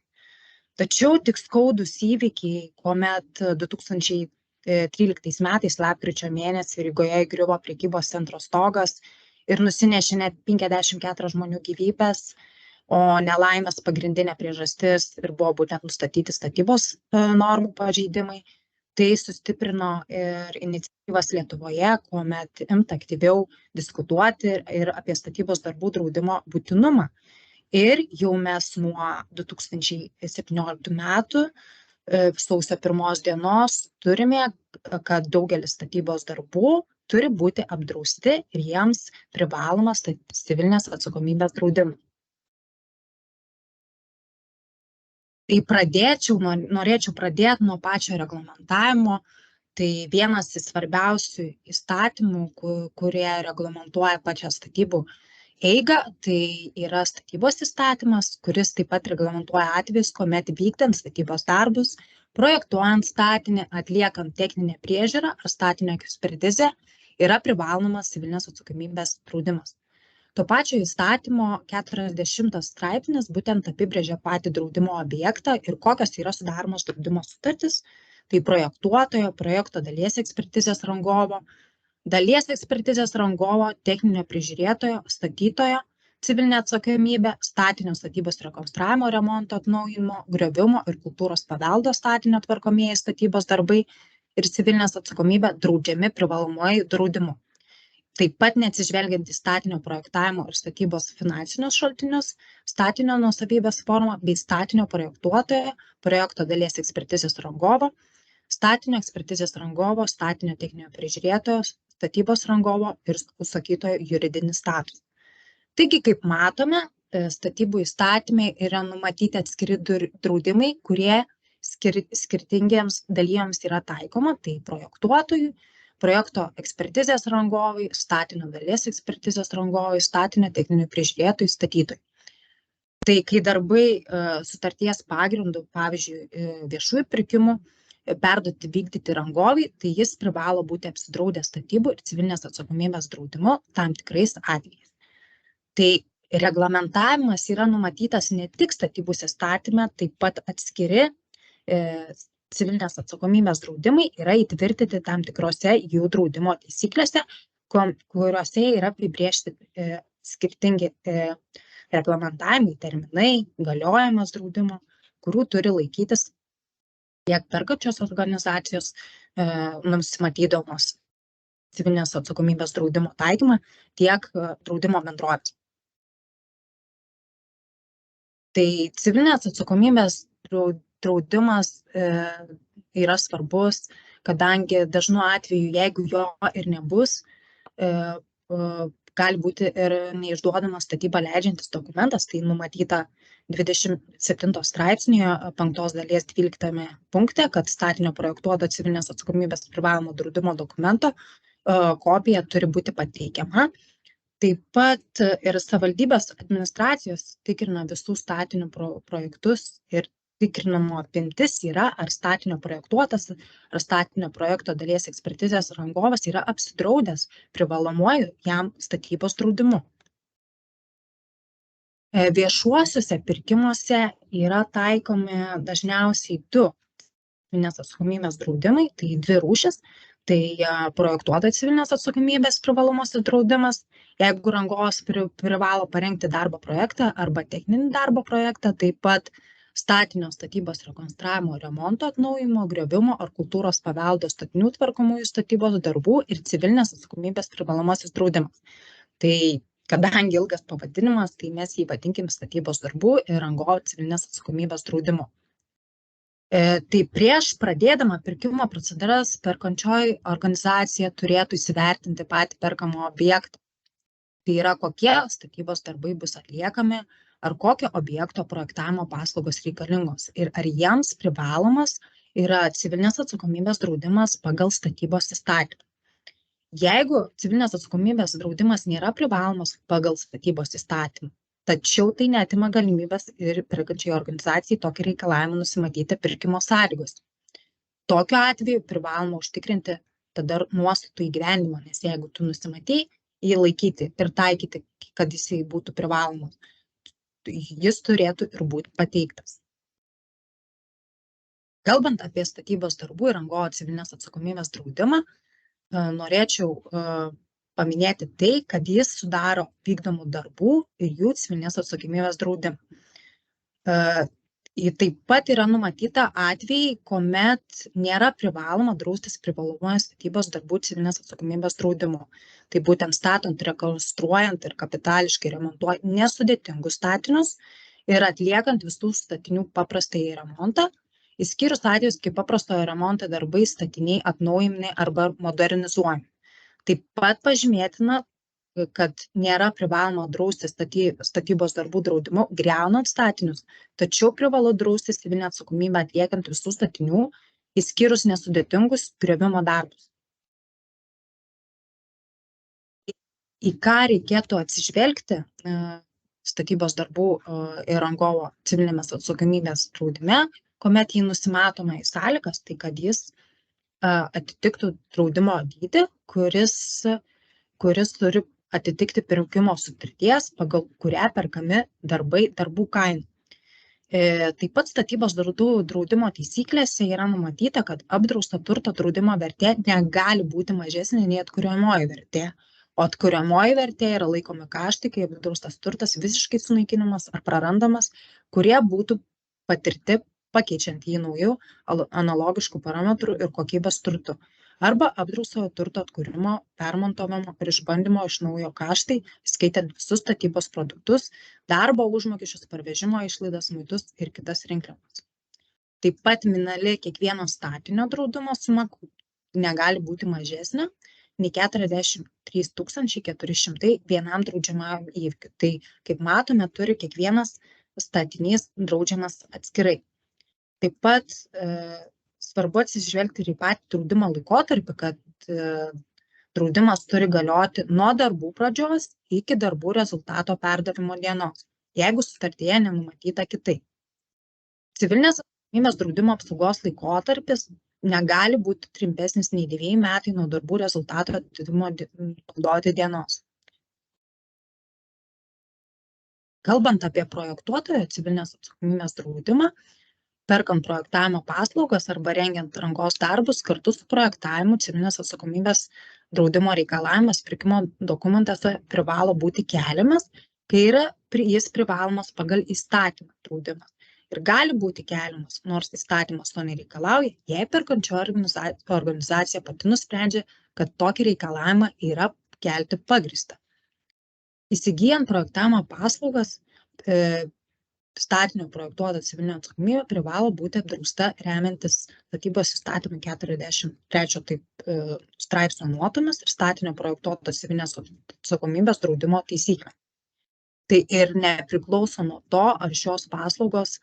Tačiau tik skaudus įvykiai, kuomet 2013 metais lapkričio mėnesį Rygoje įgriuvo prekybos centro stogas ir nusinešė net 54 žmonių gyvybės, o nelaimės pagrindinė priežastis ir buvo būtent nustatyti statybos normų pažeidimai, tai sustiprino ir iniciatyvas Lietuvoje, kuomet imta aktyviau diskutuoti ir apie statybos darbų draudimo būtinumą. Ir jau mes nuo 2017 metų sausio 1 dienos turime, kad daugelis statybos darbų turi būti apdrausti ir jiems privalomas civilinės atsakomybės draudimas. Tai norėčiau pradėti nuo pačio reglamentavimo. Tai vienas iš svarbiausių įstatymų, kurie reglamentuoja pačią statybų eigą, tai yra statybos įstatymas, kuris taip pat reglamentuoja atvejus, kuomet vykdant statybos darbus, projektuojant statinį, atliekant techninę priežiūrą ar statinio ekspertizę yra privalomas civilinės atsakomybės draudimas. To pačio įstatymo 40 straipsnis būtent apibrėžia patį draudimo objektą ir kokios yra sudaromos draudimo sutartys. Tai projektuotojo, projekto dalies ekspertizės rangovo, dalies ekspertizės rangovo, techninio prižiūrėtojo, statytojo, civilinė atsakomybė, statinio statybos rekonstravimo, remonto atnaujinimo, griovimo ir kultūros paveldo statinio tvarkomieji statybos darbai ir civilinės atsakomybė draudžiami privalomuoju draudimu. Taip pat neatsižvelgiant į statinio projektavimo ir statybos finansinius šaltinius, statinio nuosavybės formą bei statinio projektuotojo, projekto dalies ekspertizės rangovo, statinio ekspertizės rangovo, statinio techninio prižiūrėtojo, statybos rangovo ir užsakytojo juridinį statusą. Taigi, kaip matome, statybų įstatymai yra numatyti atskiri draudimai, kurie skirtingiems dalyviams yra taikoma, tai projektuotojui, projekto ekspertizės rangovai, statinio dalies ekspertizės rangovai, statinio techninio prižiūrėtojui, statytojui. Tai kai darbai sutarties pagrindų, pavyzdžiui, viešųjų pirkimų, perduoti vykdyti rangovai, tai jis privalo būti apsidraudęs statybų ir civilinės atsakomybės draudimu tam tikrais atvejais. Tai reglamentavimas yra numatytas ne tik statybų įstatyme, taip pat atskiri civilinės atsakomybės draudimai yra įtvirtinti tam tikrose jų draudimo taisyklėse, kuriuose yra apibrėžti skirtingi reglamentavimai, terminai, galiojimas draudimo, kurių turi laikytis tiek perkančios organizacijos nusimatydamos civilinės atsakomybės draudimo taikymą, tiek draudimo bendrovės. Tai civilinės atsakomybės draudimas yra svarbus, kadangi dažnu atveju, jeigu jo ir nebus, gali būti ir neišduodamas statybą leidžiantis dokumentas, tai numatyta 27 straipsnėje 5 dalies 12 punkte, kad statinio projektuoto civilinės atsakomybės privalomo draudimo dokumento kopija turi būti pateikiama. Taip pat ir savivaldybės administracijos tikrina visų statinių projektus ir tikrinamo apimtis yra, ar statinio projektuotas, ar statinio projekto dalies ekspertizės rangovas yra apsidraudęs privalomuoju jam statybos draudimu. Viešuosiuose pirkimuose yra taikomi dažniausiai du civilinės atsakomybės draudimai, tai dvi rūšis. Tai projektuoto civilinės atsakomybės privalomasis draudimas, jeigu rangovas privalo parengti darbo projektą arba techninį darbo projektą, taip pat statinio statybos rekonstravimo, remonto atnaujinimo, griovimo ar kultūros paveldo statinių tvarkomųjų statybos darbų ir civilinės atsakomybės privalomasis draudimas. Tai kadangi ilgas pavadinimas, tai mes jį vadinkim statybos darbų ir rangovo civilinės atsakomybės draudimu. Tai prieš pradėdama pirkimo procedūras perkančioji organizacija turėtų įsivertinti patį perkamą objektą. Tai yra, kokie statybos darbai bus atliekami, ar kokio objekto projektavimo paslaugos reikalingos ir ar jiems privalomas yra civilinės atsakomybės draudimas pagal statybos įstatymą. Jeigu civilinės atsakomybės draudimas nėra privalomas pagal statybos įstatymą, tačiau tai neatima galimybės ir perkančiai organizacijai tokį reikalavimą nusimatyti pirkimo sąlygos. Tokiu atveju privaloma užtikrinti tada nuostatų įgyvendinimą, nes jeigu tu nusimatei jį laikyti ir taikyti, kad jisai būtų privalomas, jis turėtų ir būti pateiktas. Kalbant apie statybos darbų ir rangovo civilinės atsakomybės draudimą, norėčiau paminėti tai, kad jis sudaro vykdomų darbų ir jų civilinės atsakomybės draudimą. Taip pat yra numatyta atvejai, kuomet nėra privaloma draustis privalomuoju statybos darbų civilinės atsakomybės draudimu. Tai būtent statant, rekonstruojant ir kapitališkai remontuojant nesudėtingus statinius ir atliekant visų statinių paprastąjį remontą, išskyrus atvejus, kai paprastojo remonto darbai statiniai atnaujinami arba modernizuojami. Taip pat pažymėtina, kad nėra privaloma drausti statybos darbų draudimu griaunant statinius, tačiau privalo drausti civilinę atsakomybę atliekant visų statinių, išskyrus nesudėtingus griovimo darbus. Į ką reikėtų atsižvelgti statybos darbų ir rangovo civilinės atsakomybės draudime, kuomet jį nusimatoma į sąlygas, tai kad jis atitiktų draudimo dydį, kuris turi atitikti pirkimo sutarties, pagal kurią perkami darbai darbų kaina. Taip pat statybos draudimo taisyklėse yra numatyta, kad apdrausto turto draudimo vertė negali būti mažesnė nei atkuriamoji vertė, o atkuriamoji vertė yra laikomi kaštai, kai apdraustas turtas visiškai sunaikinamas ar prarandamas, kurie būtų patirti pakeičiant jį naujų analogiškų parametrų ir kokybės turtų, arba apdraustojo turto atkūrimo, permontavimo ir išbandymo iš naujo kaštai, skaitant visus statybos produktus, darbo užmokesčius, parvežimo išlaidas, muitus ir kitas rinkliavas. Taip pat minimali kiekvieno statinio draudimo suma negali būti mažesnė nei 43 400 vienam draudžiamajam įvykiui. Tai, kaip matome, turi kiekvienas statinys draudžiamas atskirai. Taip pat svarbu atsižvelgti ir į patį draudimo laikotarpį, kad draudimas turi galioti nuo darbų pradžios iki darbų rezultato perdavimo dienos, jeigu sutartyje nenumatyta kitaip. Civilinės atsakomybės draudimo apsaugos laikotarpis negali būti trumpesnis nei 2 metai nuo darbų rezultato atidavimo naudoti dienos. Kalbant apie projektuotojo civilinės atsakomybės draudimą, perkant projektavimo paslaugas arba rengiant rangos darbus, kartu su projektavimu civilinės atsakomybės draudimo reikalavimas pirkimo dokumentuose privalo būti keliamas, kai jis privalomas pagal įstatymą draudimas. Ir gali būti keliamas, nors įstatymas to nereikalauja, jei perkančioji organizacija pati nusprendžia, kad tokį reikalavimą yra kelti pagrįstą. Įsigyjant projektavimo paslaugas, statinio projektuota civilinė atsakomybė privalo būti apdrausta remiantis statybos įstatymų 43 straipsnio nuotomis ir statinio projektuotos civilinės atsakomybės draudimo taisyklė. Tai ir nepriklauso nuo to, ar šios paslaugos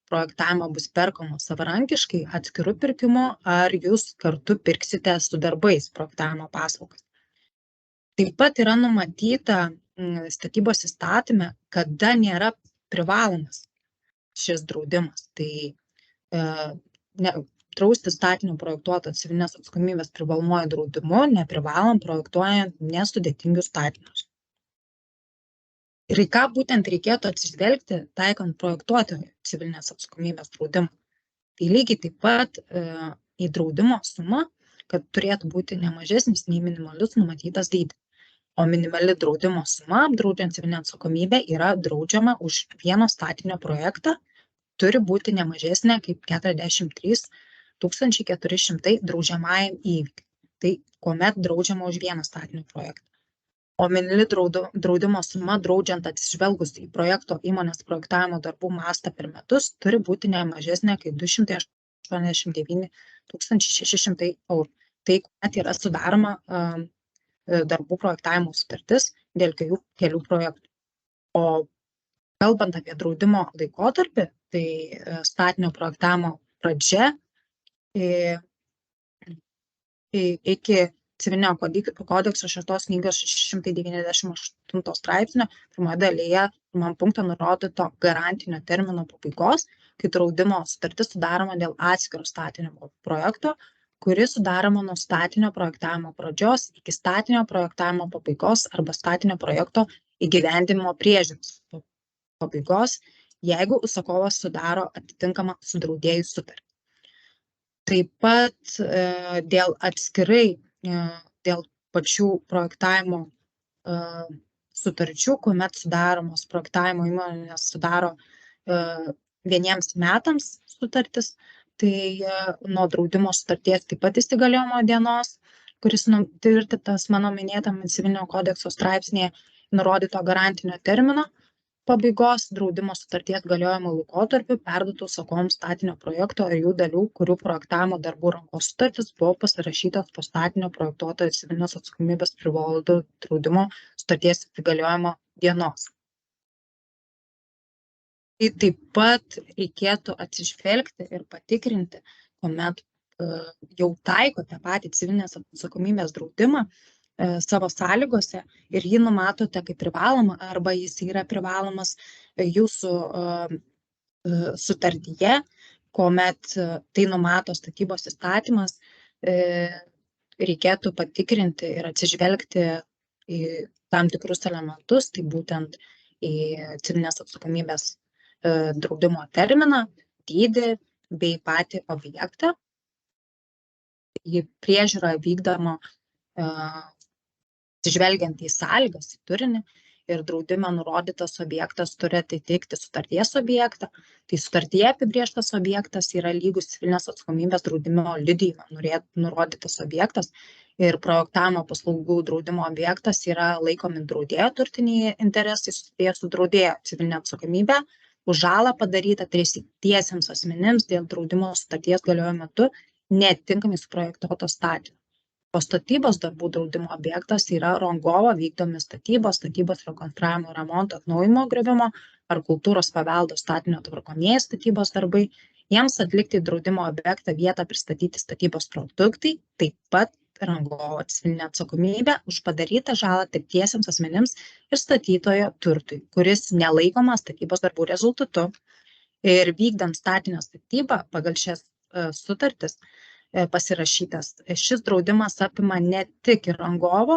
projektavimo bus perkamos savarankiškai atskiru pirkimu, ar jūs kartu pirksite su darbais projektavimo paslaugas. Taip pat yra numatyta statybos įstatyme, kada nėra privalomas šis draudimas. Tai drausti statinio projektuoto civilinės atsakomybės privalomuoju draudimu neprivalom projektuojant nesudėtingus statinius. Ir į ką būtent reikėtų atsižvelgti, taikant projektuotojo civilinės atsakomybės draudimą. Tai lygiai taip pat į draudimo sumą, kad turėtų būti nemažesnis nei minimalius numatytas dydis. O minimali draudimo suma, apdraudžiant civilinę atsakomybę, yra draudžiama už vieno statinio projektą, turi būti nemažesnė kaip 43 400 draudžiamajam įvykiui. Tai kuomet draudžiama už vieną statinio projektą. O minimali draudimo suma, draudžiant atsižvelgus į projekto įmonės projektavimo darbų mastą per metus, turi būti nemažesnė kaip 289 600 eurų. Tai kuomet yra sudaroma darbų projektavimo sutartis dėl kelių projektų. O kalbant apie draudimo laikotarpį, tai statinio projektavimo pradžia iki Civilinio kodekso 6 knygos 698 straipsnio pirmoje dalyje, pirmam punktą nurodyto garantinio termino pabaigos, kai draudimo sutartis sudaroma dėl atskiro statinio projekto, kuris sudaroma nuo statinio projektavimo pradžios iki statinio projektavimo pabaigos arba statinio projekto įgyvendinimo priežiūros pabaigos, jeigu užsakovas sudaro atitinkamą su draudėju sutartį. Taip pat dėl atskirai, dėl pačių projektavimo sutarčių, kuomet sudaromos projektavimo įmonės sudaro vieniems metams sutartis, tai nuo draudimo sutarties taip pat įsigaliojimo dienos, kuris nutvirtintas mano minėtame civilinio kodekso straipsnėje nurodyto garantinio termino pabaigos, draudimo sutarties galiojimo laikotarpiu perduotų užsakovams statinio projekto ir jų dalių, kurių projektavimo darbų rangos sutartis buvo pasirašytos po statinio projektuotojo civilinės atsakomybės privalomų draudimo sutarties įsigaliojimo dienos. Tai taip pat reikėtų atsižvelgti ir patikrinti, kuomet jau taikote patį civilinės atsakomybės draudimą savo sąlygose ir jį numatote kaip privalomą arba jis yra privalomas jūsų sutartyje, kuomet tai numato statybos įstatymas, reikėtų patikrinti ir atsižvelgti į tam tikrus elementus, tai būtent į civilinės atsakomybės draudimo terminą, dydį bei patį objektą. Į priežiūrą vykdoma atsižvelgiant į sąlygas, į turinį ir draudime nurodytas objektas turi atitikti sutarties objektą. Tai sutartyje apibrėžtas objektas yra lygus civilinės atsakomybės draudimo liudijime nurodytas objektas ir projektavimo paslaugų draudimo objektas yra laikomi draudėjo turtiniai interesai susiję su draudėjo civilinė atsakomybė už žalą padarytą trečiesiems asmenims dėl draudimo sutarties galiojimo metu netinkamai suprojektuoto statinio. O statybos darbų draudimo objektas yra rangovo vykdomi statybos rekonstravimo, remonto, atnaujinimo, griovimo ar kultūros paveldo statinio tvarkomieji statybos darbai. Jiems atlikti draudimo objektą vietą pristatyti statybos produktai, taip pat rangovo civilinė atsakomybė už padarytą žalą tretiesiems asmenims ir statytojo turtui, kuris nelaikomas statybos darbų rezultatu. Ir vykdant statinio statybą pagal šias sutartis pasirašytas, šis draudimas apima ne tik ir rangovo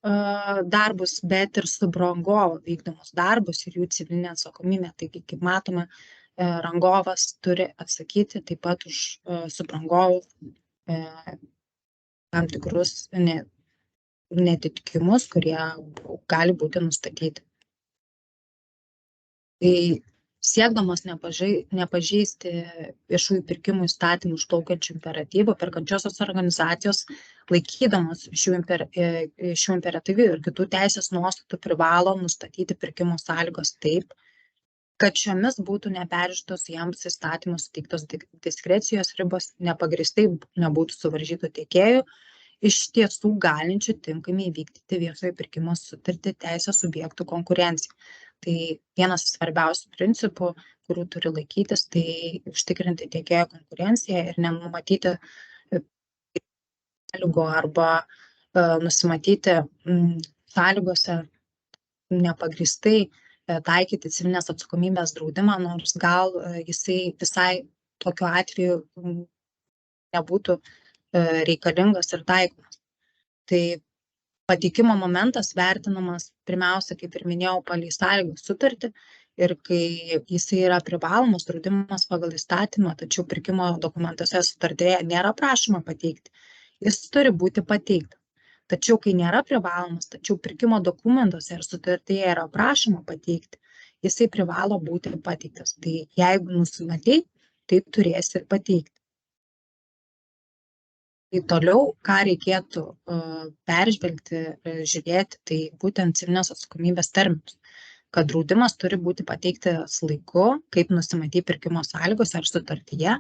darbus, bet ir subrangovo vykdomus darbus ir jų civilinę atsakomybę. Taigi, kaip matome, rangovas turi atsakyti taip pat už subrangovų tam tikrus netitikimus, kurie gali būti nustatyti. Tai siekdamas nepažeisti viešųjų pirkimų įstatymų išplaukiančių imperatyvų, perkančiosios organizacijos, laikydamos šių imperatyvių ir kitų teisės nuostatų, privalo nustatyti pirkimo sąlygos taip, kad šiomis būtų neperžengtos jiems įstatymų suteiktos diskrecijos ribos, nepagrįstai nebūtų suvaržytų tiekėjų, iš tiesų galinčių tinkamai įvykdyti viešojo pirkimo sutartį teisės subjektų konkurenciją. Tai vienas svarbiausių principų, kurių turi laikytis, tai užtikrinti tiekėjo konkurenciją ir nenumatyti sąlygų arba nusimatyti sąlygose nepagrįstai taikyti civilinės atsakomybės draudimą, nors gal jisai visai tokiu atveju nebūtų reikalingas ir taikomas. Tai pateikimo momentas vertinamas pirmiausia, kaip ir minėjau, palei sąlygų sutartį ir kai jisai yra privalomas draudimas pagal įstatymą, tačiau pirkimo dokumentuose sutartyje nėra prašoma pateikti, jis turi būti pateiktas. Tačiau kai nėra privalomas, tačiau pirkimo dokumentuose ir sutartyje yra prašoma pateikti, jisai privalo būti pateiktas. Tai jeigu nusimatei, tai turėsi ir pateikti. Tai toliau, ką reikėtų peržvelgti, žiūrėti, tai būtent civilinės atsakomybės terminus, kad draudimas turi būti pateiktas laiku, kaip nusimatyti pirkimo sąlygose ar sutartyje.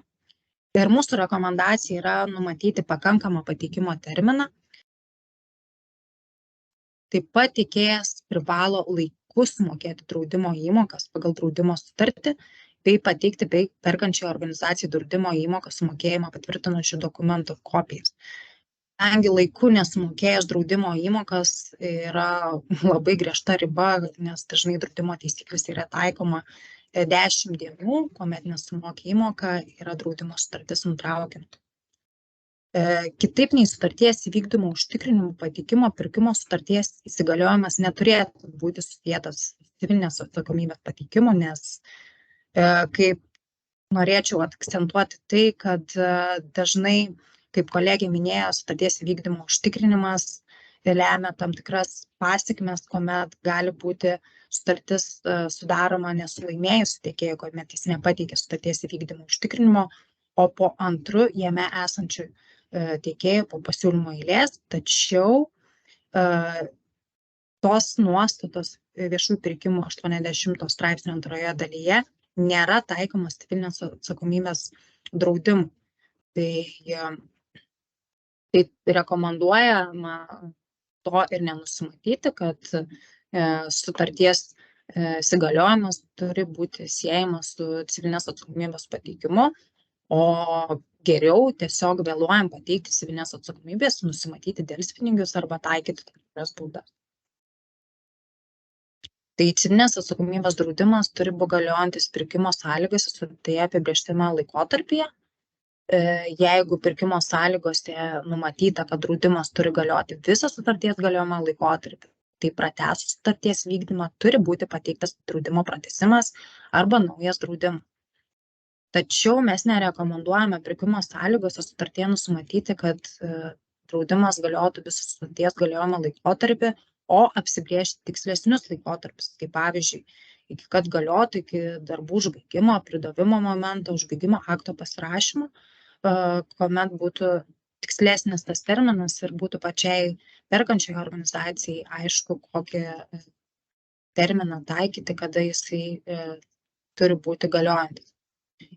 Ir mūsų rekomendacija yra numatyti pakankamą pateikimo terminą. Taip pat tiekėjas privalo laiku sumokėti draudimo įmokas pagal draudimo sutartį, bei pateikti perkančiai organizacijai draudimo įmoką sumokėjimą patvirtinančių dokumentų kopijas. Kadangi laiku nesumokėjęs draudimo įmokas yra labai griežta riba, nes dažnai draudimo taisyklės yra taikoma 10 dienų, kuomet nesumokė įmoką, yra draudimo sutartis nutraukiant. Kitaip nei sutarties įvykdymo užtikrinimo pateikimo pirkimo sutarties įsigaliojimas neturėtų būti susietas civilinės atsakomybės pateikimu, nes kaip norėčiau akcentuoti tai, kad dažnai, kaip kolegė minėjo, sutarties įvykdymo užtikrinimas lemia tam tikras pasekmes, kuomet gali būti sutartis sudaroma nesulaimėjus tiekėjo, kuomet jis nepateikė sutarties įvykdymo užtikrinimo, o po antru jame esančių tiekėjų po pasiūlymo eilės, tačiau tos nuostatos viešųjų pirkimų 80 straipsnio antroje dalyje nėra taikomas civilinės atsakomybės draudimų. Tai rekomenduojama to ir nenusimatyti, kad sutarties įsigaliojimas turi būti siejamas su civilinės atsakomybės pateikimu, o geriau tiesiog vėluojant pateikti civilinės atsakomybės, nusimatyti delspinigius arba taikyti tam tikras baudas. Tai civilinės atsakomybės draudimas turi būti galiojantis pirkimo sąlygas sutartyje apibrėžtame laikotarpyje Jeigu pirkimo sąlygose numatyta, kad draudimas turi galioti visą sutarties galiojimo laikotarpį, tai pratęsus sutarties vykdymą turi būti pateiktas draudimo pratęsimas arba naujas draudimas. Tačiau mes nerekomenduojame pirkimo sąlygose sutartyje numatyti, kad draudimas galiotų visą sutarties galiojimo laikotarpį, o apsibrėžti tikslesnius laikotarpius, kaip pavyzdžiui, iki kad galiotų iki darbų užbaigimo, pridavimo momento, užbaigimo akto pasirašymo, kuomet būtų tikslesnis tas terminas ir būtų pačiai perkančiai organizacijai aišku, kokį terminą taikyti, kada jisai turi būti galiojantis.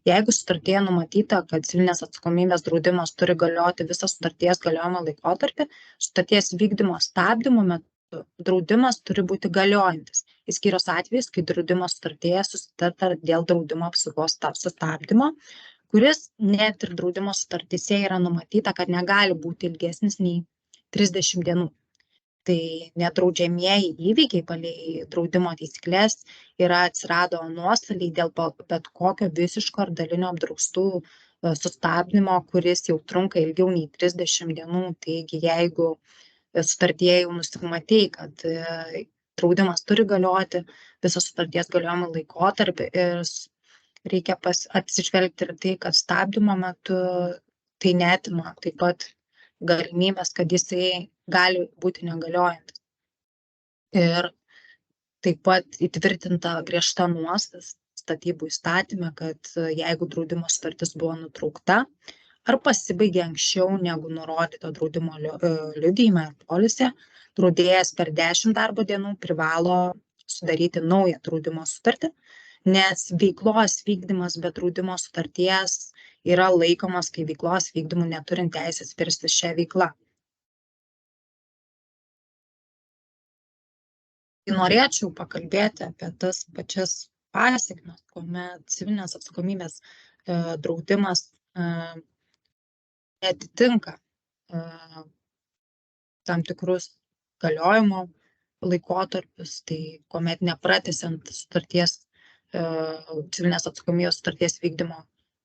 Jeigu sutartyje numatyta, kad civilinės atsakomybės draudimas turi galioti visą sutarties galiojimo laikotarpį, sutarties vykdymo stabdymo metu draudimas turi būti galiojantis, išskyrus atvejais, kai draudimo sutartyje susitarta dėl draudimo apsaugos sustabdymo, kuris net ir draudimo sutartyse yra numatyta, kad negali būti ilgesnis nei 30 dienų. Tai nedraudžiamieji įvykiai palei draudimo taisyklės atsirado nuostoliai dėl bet kokio visiško ar dalinio apdraustų sustabdymo, kuris jau trunka ilgiau nei 30 dienų. Taigi, jeigu sutartyje jau nusimatei, kad draudimas turi galioti visą sutarties galiojimo laikotarpį ir reikia atsižvelgti ir tai, kad stabdymo metu tai neatima taip pat galimybės, kad jisai gali būti negaliojantis. Ir taip pat įtvirtinta griežta nuostata statybų įstatyme, kad jeigu draudimo sutartis buvo nutraukta ar pasibaigė anksčiau negu nurodyto draudimo liudijime ar polise, draudėjas per 10 darbo dienų privalo sudaryti naują draudimo sutartį, nes veiklos vykdymas be draudimo sutarties yra laikomas kaip veiklos vykdymų neturint teisės virstis šią veiklą. Norėčiau pakalbėti apie tas pačias pasekmes, kuomet civilinės atsakomybės draudimas neatitinka tam tikrus galiojimo laikotarpius, tai kuomet nepratęsiant sutarties civilinės atsakomybės sutarties vykdymo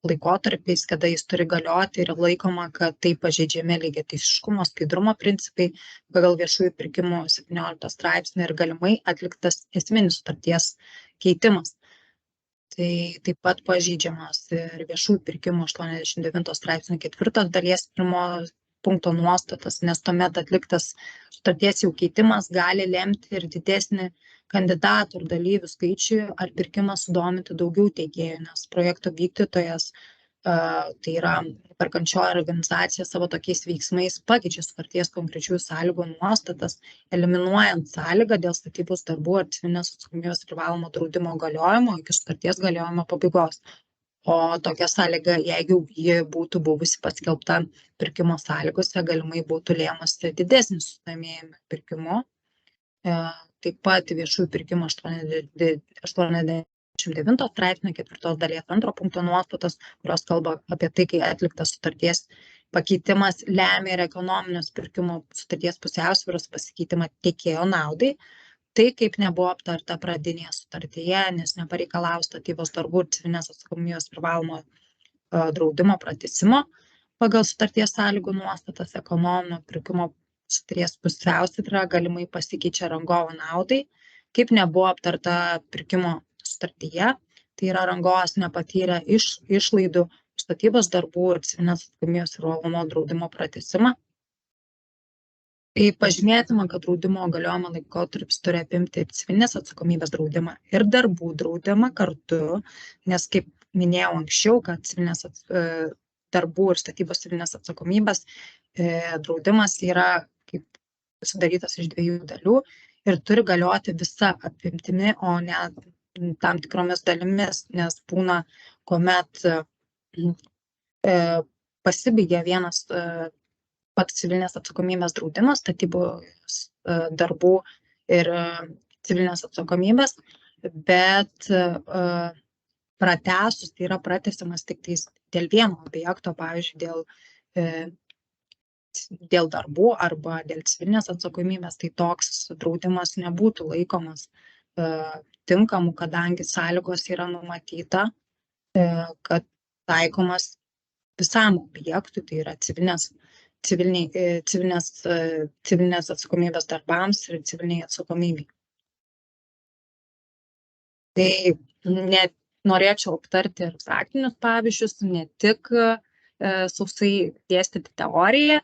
laikotarpiais, kada jis turi galioti ir laikoma, kad tai pažeidžiami lygiateisiškumo skaidrumo principai pagal viešųjų pirkimų 17 straipsnį ir galimai atliktas esminis sutarties keitimas. Tai taip pat pažeidžiamas ir viešųjų pirkimų 89 straipsnio 4 dalies 1 punkto nuostatas, nes tuomet atliktas sutarties jau keitimas gali lemti ir didesnį kandidatų ir dalyvių skaičių ar pirkimą sudominti daugiau teikėjų, nes projekto vykdytojas, tai yra perkančioji organizacija, savo tokiais veiksmais pakeičia sutarties konkrečių sąlygų nuostatas, eliminuojant sąlygą dėl statybos darbų ar civilinės atsakomybės privalomo draudimo galiojimo iki sutarties galiojimo pabaigos. O tokia sąlyga, jeigu ji būtų buvusi paskelbta pirkimo sąlygose, galimai būtų lėmusi didesnį susidomėjimą pirkimu. Taip pat viešųjų pirkimų 89 straipsnio 4 dalies 2 punkto nuostatos, kurios kalba apie tai, kai atliktas sutarties pakeitimas lemia ir ekonominius pirkimo sutarties pusiausvyros pasikeitimą tiekėjo naudai. Tai kaip nebuvo aptarta pradinėje sutartyje, nes nepareikalau statybos darbų ir civilinės atsakomybės privalomo draudimo pratęsimo pagal sutarties sąlygų nuostatas ekonominio pirkimo sutarties pusiausvyra galimai pasikeičia rangovo naudai, kaip nebuvo aptarta pirkimo sutartyje, tai yra rangovas nepatyrė išlaidų statybos darbų ir civilinės atsakomybės privalomo draudimo pratęsimą. Tai pažymėtina, kad draudimo galiojimo laikotarpis turi apimti ir civilinės atsakomybės draudimą ir darbų draudimą kartu, nes kaip minėjau anksčiau, kad civilinės darbų ir statybos civilinės atsakomybės draudimas yra kaip sudarytas iš 2 dalių ir turi galioti visa apimtimi, o ne tam tikromis dalimis, nes būna, kuomet pasibaigia vienas pats civilinės atsakomybės draudimas, statybos darbų ir civilinės atsakomybės, bet pratęsus, tai yra pratęsimas tik tais dėl vieno objekto, pavyzdžiui, dėl darbų arba dėl civilinės atsakomybės, tai toks draudimas nebūtų laikomas tinkamu, kadangi sąlygos yra numatyta, kad taikomas visam objektui, tai yra civilinės atsakomybės darbams ir civiliniai atsakomybei. Tai norėčiau aptarti ir praktinius pavyzdžius, ne tik sausai dėstyti teoriją,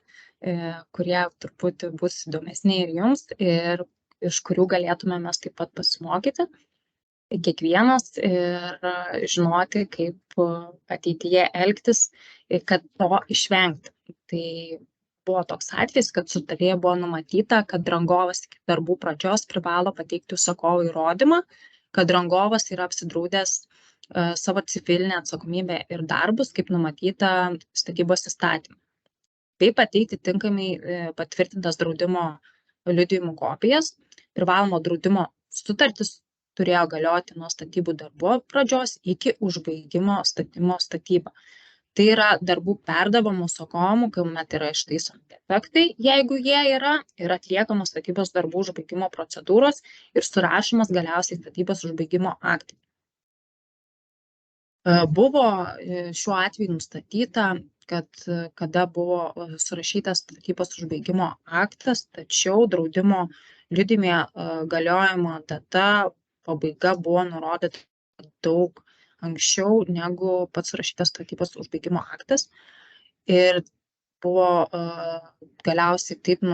kurie truputį bus įdomesni ir jums, ir iš kurių galėtume mes taip pat pasimokyti kiekvienas ir žinoti, kaip ateityje elgtis, kad to išvengti. Tai buvo toks atvejis, kad sutartyje buvo numatyta, kad rangovas iki darbų pradžios privalo pateikti užsakovui įrodymą, kad rangovas yra apsidraudęs savo civilinę atsakomybę ir darbus, kaip numatyta statybos įstatyme. Bei pateikti tinkamai patvirtintas draudimo liudijimų kopijas. Privalomo draudimo sutartis turėjo galioti nuo statybų darbo pradžios iki užbaigimo statybą. Tai yra darbų perdavimo užsakovams, kuomet yra ištaisomi defektai, jeigu jie yra, ir atliekamos statybos darbų užbaigimo procedūros ir surašomas galiausiai statybos užbaigimo aktai. Buvo šiuo atveju nustatyta, kad kada buvo surašytas statybos užbaigimo aktas, tačiau draudimo liudijime galiojimo data pabaiga buvo nurodyta daug anksčiau negu pats surašytas statybos užbaigimo aktas. Ir buvo galiausiai taip,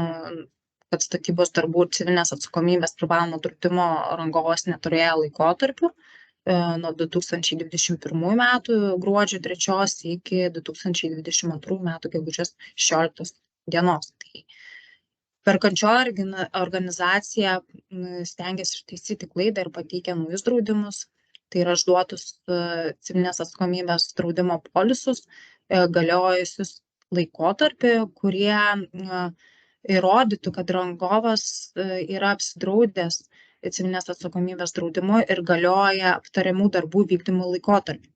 kad statybos darbų ir civilinės atsakomybės privalomo draudimo rangovas neturėjo laikotarpių nuo 2021 metų gruodžio 3 iki 2022 metų gegužės 16 dienos. Tai perkančioji organizacija stengiasi ištaisyti klaidą ir pateikia naujus draudimus, tai yra išduotus civilinės atsakomybės draudimo polisus, galiojusius laikotarpį, kurie įrodytų, kad rangovas yra apsidraudęs civilinės atsakomybės draudimu ir galioja aptariamų darbų vykdymo laikotarpį.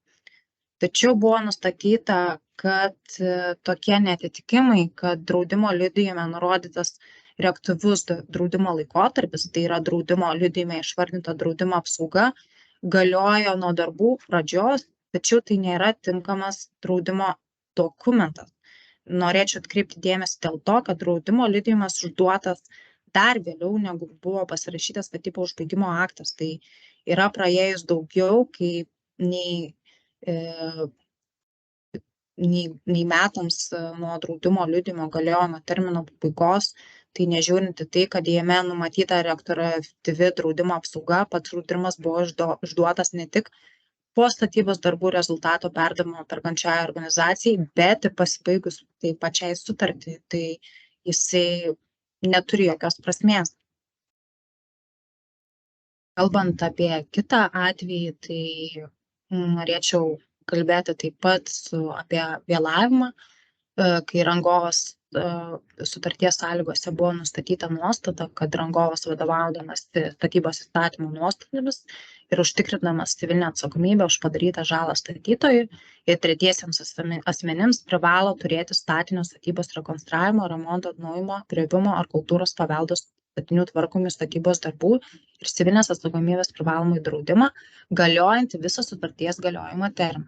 Tačiau buvo nustatyta, kad tokie neatitikimai, kad draudimo liudijime nurodytas reaktyvus draudimo laikotarpis, tai yra draudimo liudijime išvardinta draudimo apsauga, galiojo nuo darbų pradžios, tačiau tai nėra tinkamas draudimo dokumentas. Norėčiau atkreipti dėmesį dėl to, kad draudimo liudijimas išduotas dar vėliau, negu buvo pasirašytas statybos užbaigimo aktas. Tai yra praėjus daugiau kaip nei metams nuo draudimo liudijimo galiojimo termino pabaigos. Tai nežiūrinti tai, kad jame numatyta retroaktyvi draudimo apsauga, pats draudimas buvo išduotas ne tik po statybos darbų rezultato perdavimo perkančiajai organizacijai, bet ir pasibaigus tai pačiai sutartį. Tai jisai neturi jokios prasmės. Kalbant apie kitą atvejį, tai norėčiau kalbėti taip pat apie vėlavimą, kai rangovas sutarties sąlygose buvo nustatyta nuostata, kad rangovas vadovaudamas statybos įstatymų nuostatomis ir užtikrindamas civilinę atsakomybę už padarytą žalą statytojui ir tretiesiems asmenims privalo turėti statinio statybos rekonstravimo, remonto, atnaujinimo, griovimo ar kultūros paveldo statinių tvarkomų statybos darbų ir civilinės atsakomybės privalomąjį draudimą, galiojantį visą sutarties galiojimo terminą.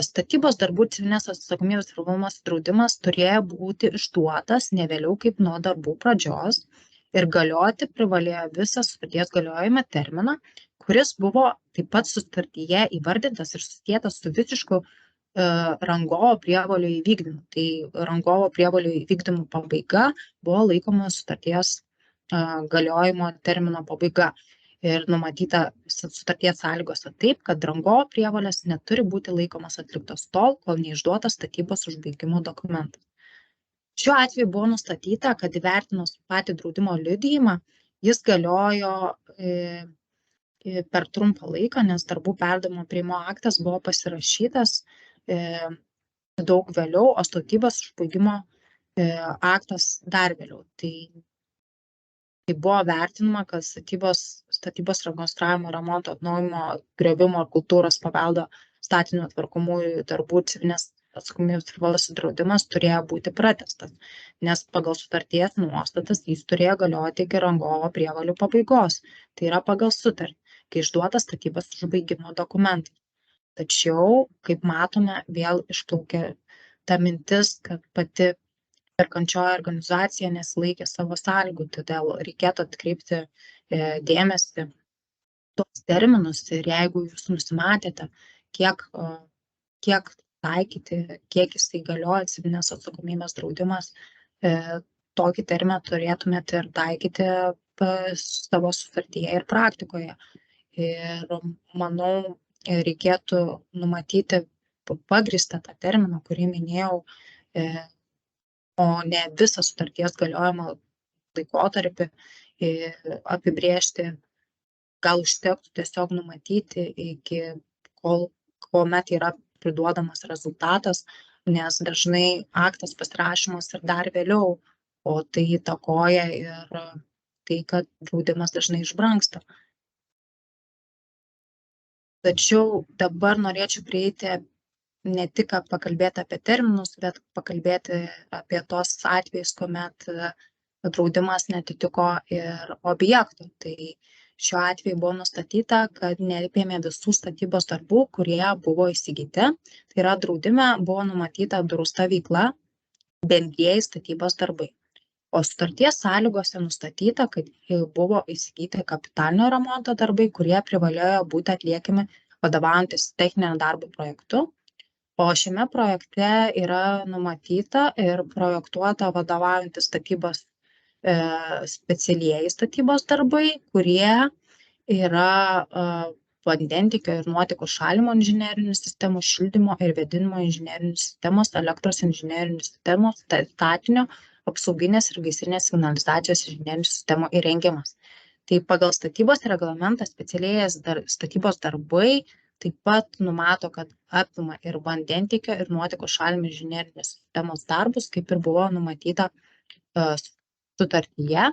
Statybos darbų civilinės atsakomybės privalomas draudimas turėjo būti išduotas ne vėliau kaip nuo darbų pradžios ir galioti privalėjo visą sutarties galiojimo terminą, kuris buvo taip pat sutartyje įvardintas ir susietas su visišku rangovo prievolių įvykdymu. Tai rangovo prievolių įvykdymų pabaiga buvo laikoma sutarties galiojimo termino pabaiga. Ir numatyta sutarties sąlygose taip, kad rangovo prievolės neturi būti laikomas atliktos tol, kol neišduotas statybos užbaigimo dokumentas. Šiuo atveju buvo nustatyta, kad įvertinus patį draudimo liudijimą, jis galiojo per trumpą laiką, nes darbų perdavimo priėmimo aktas buvo pasirašytas daug vėliau, o statybos užbaigimo aktas dar vėliau. Tai buvo vertinama, kad statybos rekonstravimo, remonto, atnaujinimo, griovimo ar kultūros paveldo statinių tvarkomųjų darbų civilinės atsakomybės privalomąjį draudimas turėjo būti pratęstas, nes pagal sutarties nuostatas jis turėjo galioti iki rangovo prievolių pabaigos. Tai yra pagal sutartį, kai išduotas statybos užbaigimo dokumentas. Tačiau, kaip matome, vėl išplaukia ta mintis, kad pati perkančioji organizacija nesilaikė savo sąlygų, todėl reikėtų atkreipti dėmesį tuos terminus ir jeigu jūs nusimatėte, kiek taikyti, kiek jisai galioja civilinės atsakomybės draudimas, tokį terminą turėtumėte ir taikyti savo sutartyje ir praktikoje. Ir manau, reikėtų numatyti pagrįstą tą terminą, kurį minėjau, o ne visą sutarties galiojimo laikotarpį apibrėžti. Gal užtektų tiesiog numatyti iki kuomet yra priduodamas rezultatas, nes dažnai aktas pasirašomas ir dar vėliau, o tai įtakoja ir tai, kad draudimas dažnai išbrangsta. Tačiau dabar norėčiau prieiti ne tik pakalbėti apie terminus, bet pakalbėti apie tos atvejus, kuomet draudimas neatitiko ir objektų. Tai šiuo atveju buvo nustatyta, kad neapėmė visų statybos darbų, kurie buvo įsigyti. Tai yra draudime buvo numatyta drausta veikla, bendrieji statybos darbai. O sutarties sąlygose nustatyta, kad buvo įsigyti kapitalinio remonto darbai, kurie privalėjo būti atliekami vadovaujantis techninio darbo projektu. O šiame projekte yra numatyta ir projektuota vadovaujantis statybos specialieji statybos darbai, kurie yra vandentiekio ir nuotekų šalinimo inžinerinių sistemų, šildymo ir vėdinimo inžinerinių sistemos, elektros inžinerinių sistemos, statinio, apsauginės ir gaisrinės signalizacijos inžinerinių sistemų įrengimas. Tai pagal statybos reglamentą specialieji statybos darbai taip pat numato, kad apima ir vandentiekio ir nuotekų šalinimo inžinerinės sistemos darbus, kaip ir buvo numatyta sutartyje.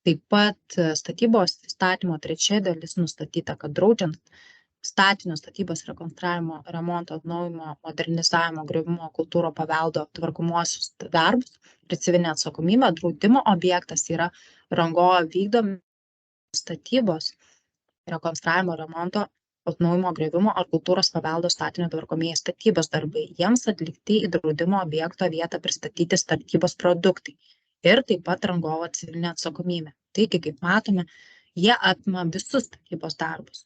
Taip pat statybos įstatymo 3 dalis nustatyta, kad draudžiant statinio statybos rekonstravimo, remonto, atnaujinimo, modernizavimo, griovimo, kultūros paveldo tvarkomuosius darbus ir civilinę atsakomybę, draudimo objektas yra rangovo vykdomi statybos, rekonstravimo, remonto, atnaujinimo, griovimo ar kultūros paveldo statinio tvarkomieji statybos darbai. Jiems atlikti į draudimo objekto vietą pristatyti statybos produktai ir taip pat rangovo civilinė atsakomybė. Taigi, kaip matome, jie apima visus statybos darbus.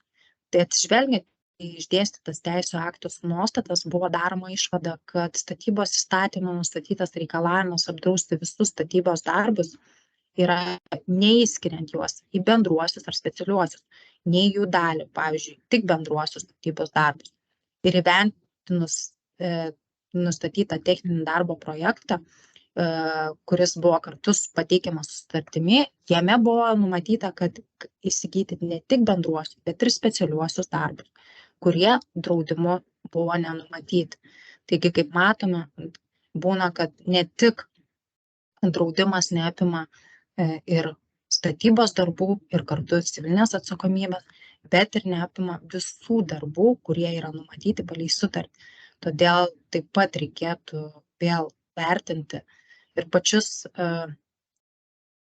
Tai atsižvelgiant į išdėstytas teisės aktus nuostatas buvo daroma išvada, kad statybos įstatymo nustatytas reikalavimas apdrausti visus statybos darbus yra neįskiriant juos į bendruosius ar specialiuosius, nei jų dalį, pavyzdžiui, tik bendruosius statybos darbus. Ir įvertinus nustatytą techninį darbo projektą, kuris buvo kartu pateikiamas sutartimi, jame buvo numatyta, kad įsigyti ne tik bendruosius, bet ir specialiuosius darbus, kurie draudimu buvo nenumatyti. Taigi, kaip matome, būna, kad ne tik draudimas neapima ir statybos darbų ir kartu civilinės atsakomybės, bet ir neapima visų darbų, kurie yra numatyti pagal sutartį. Todėl taip pat reikėtų vėl vertinti ir pačius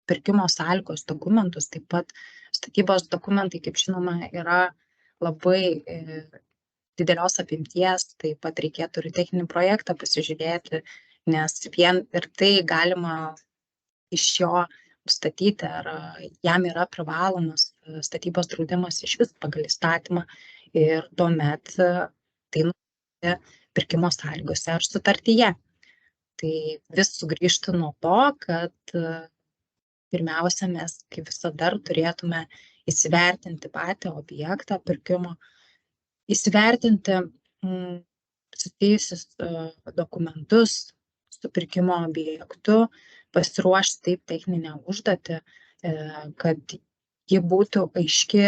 pirkimo sąlygos dokumentus, taip pat statybos dokumentai, kaip žinoma, yra labai didelios apimties, taip pat reikėtų ir techninį projektą pasižiūrėti, nes vien ir tai galima iš jo nustatyti, ar jam yra privalomas statybos draudimas iš vis pagal įstatymą ir tuomet tai nustatyti pirkimo sąlygose ar sutartyje. Tai vis sugrįžtų nuo to, kad pirmiausia, mes kaip visada turėtume įsivertinti patį objektą pirkimo, įsivertinti susijusius dokumentus su pirkimo objektu, pasiruošti taip techninę užduotį, kad ji būtų aiški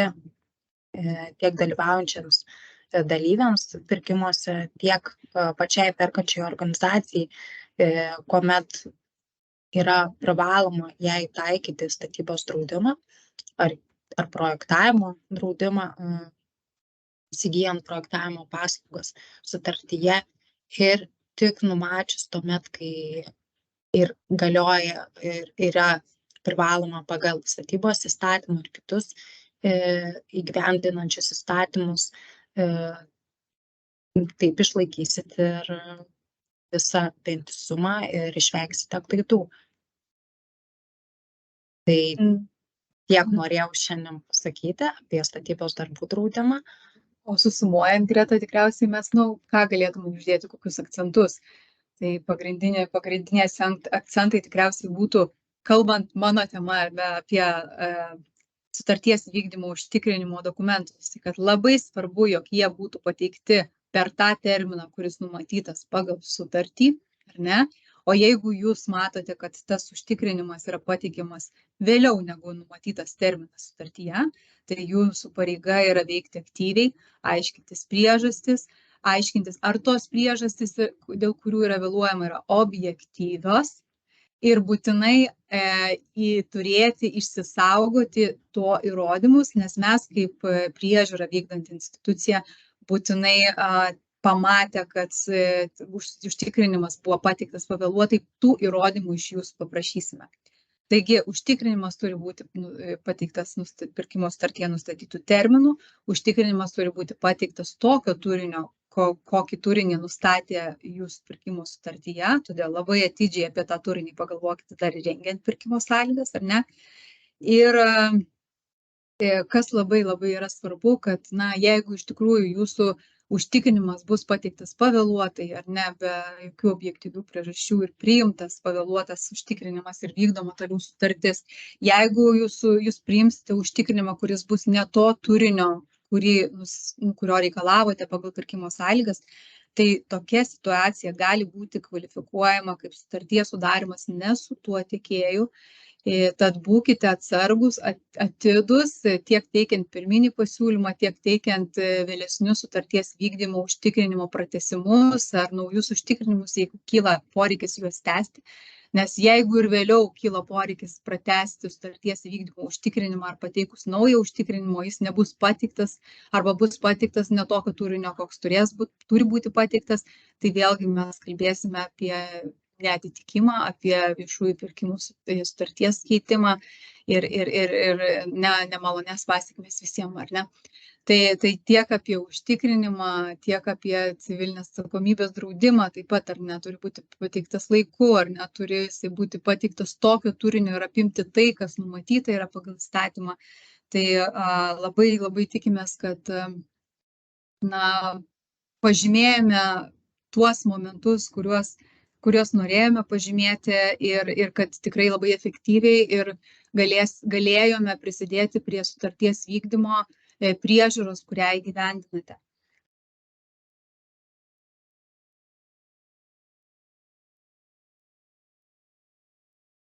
tiek dalyvaujančiams dalyviams pirkimuose, tiek pačiai perkančiai organizacijai, kuomet yra privaloma jai taikyti statybos draudimą ar projektavimo draudimą, įsigyjant projektavimo paslaugas sutartyje ir tik numačius tuomet, kai ir galioja ir yra privaloma pagal statybos įstatymą ir kitus įgyvendinančius įstatymus taip išlaikysit ir visą vientisumą ir išvengsite klaidų. Tai tiek norėjau šiandien pasakyti apie statybos darbų draudimą. O susumuojant, Greta, tikriausiai mes, ką galėtume uždėti, kokius akcentus. Tai pagrindiniai akcentai tikriausiai būtų, kalbant mano tema apie sutarties vykdymo užtikrinimo dokumentus, tai kad labai svarbu, jog jie būtų pateikti per tą terminą, kuris numatytas pagal sutartį, ar ne? O jeigu jūs matote, kad tas užtikrinimas yra pateikiamas vėliau negu numatytas terminas sutartyje, tai jūsų pareiga yra veikti aktyviai, aiškintis priežastis, aiškintis, ar tos priežastys, dėl kurių yra vėluojama, yra objektyvios ir būtinai turėti, išsisaugoti to įrodymus, nes mes kaip priežiūra vykdant instituciją būtinai pamatę, kad užtikrinimas buvo pateiktas pavėluotai, tų įrodymų iš jūsų paprašysime. Taigi, užtikrinimas turi būti pateiktas pirkimo sutartyje nustatytų terminų, užtikrinimas turi būti pateiktas tokio turinio, kokį turinį nustatė jūsų pirkimo sutartyje, todėl labai atidžiai apie tą turinį pagalvokite dar rengiant pirkimo sąlygas, ar ne? Ir kas labai yra svarbu, kad, jeigu iš tikrųjų jūsų užtikrinimas bus pateiktas pavėluotai ar ne, be jokių objektyvių priežasčių ir priimtas pavėluotas užtikrinimas ir vykdoma toliau sutartis, jeigu jūs priimsite užtikrinimą, kuris bus ne to turinio, kurio reikalavote pagal pirkimo sąlygas, tai tokia situacija gali būti kvalifikuojama kaip sutarties sudarimas ne su tuo tiekėju. Tad būkite atsargus, atidus tiek teikiant pirminį pasiūlymą, tiek teikiant vėlesnius sutarties vykdymo užtikrinimo pratęsimus ar naujus užtikrinimus, jeigu kyla poreikis juos tęsti. Nes jeigu ir vėliau kyla poreikis pratęsti sutarties vykdymo užtikrinimą ar pateikus naują užtikrinimo, jis nebus pateiktas arba bus pateiktas ne tokio turinio, koks turi būti pateiktas, tai vėlgi mes kalbėsime apie neatitikimą, apie viešųjų pirkimų sutarties keitimą ir nemalonės pasekmes visiems, ar ne? Tai tiek apie užtikrinimą, tiek apie civilinės atsakomybės draudimą, taip pat ar neturi būti pateiktas laiku, ar neturi jisai būti pateiktas tokio turinio ir apimti tai, kas numatyta yra pagal įstatymą. Tai labai tikimės, kad pažymėjome tuos momentus, kuriuos norėjome pažymėti ir kad tikrai labai efektyviai ir galėjome prisidėti prie sutarties vykdymo priežiūros, kurią įgyvendinate.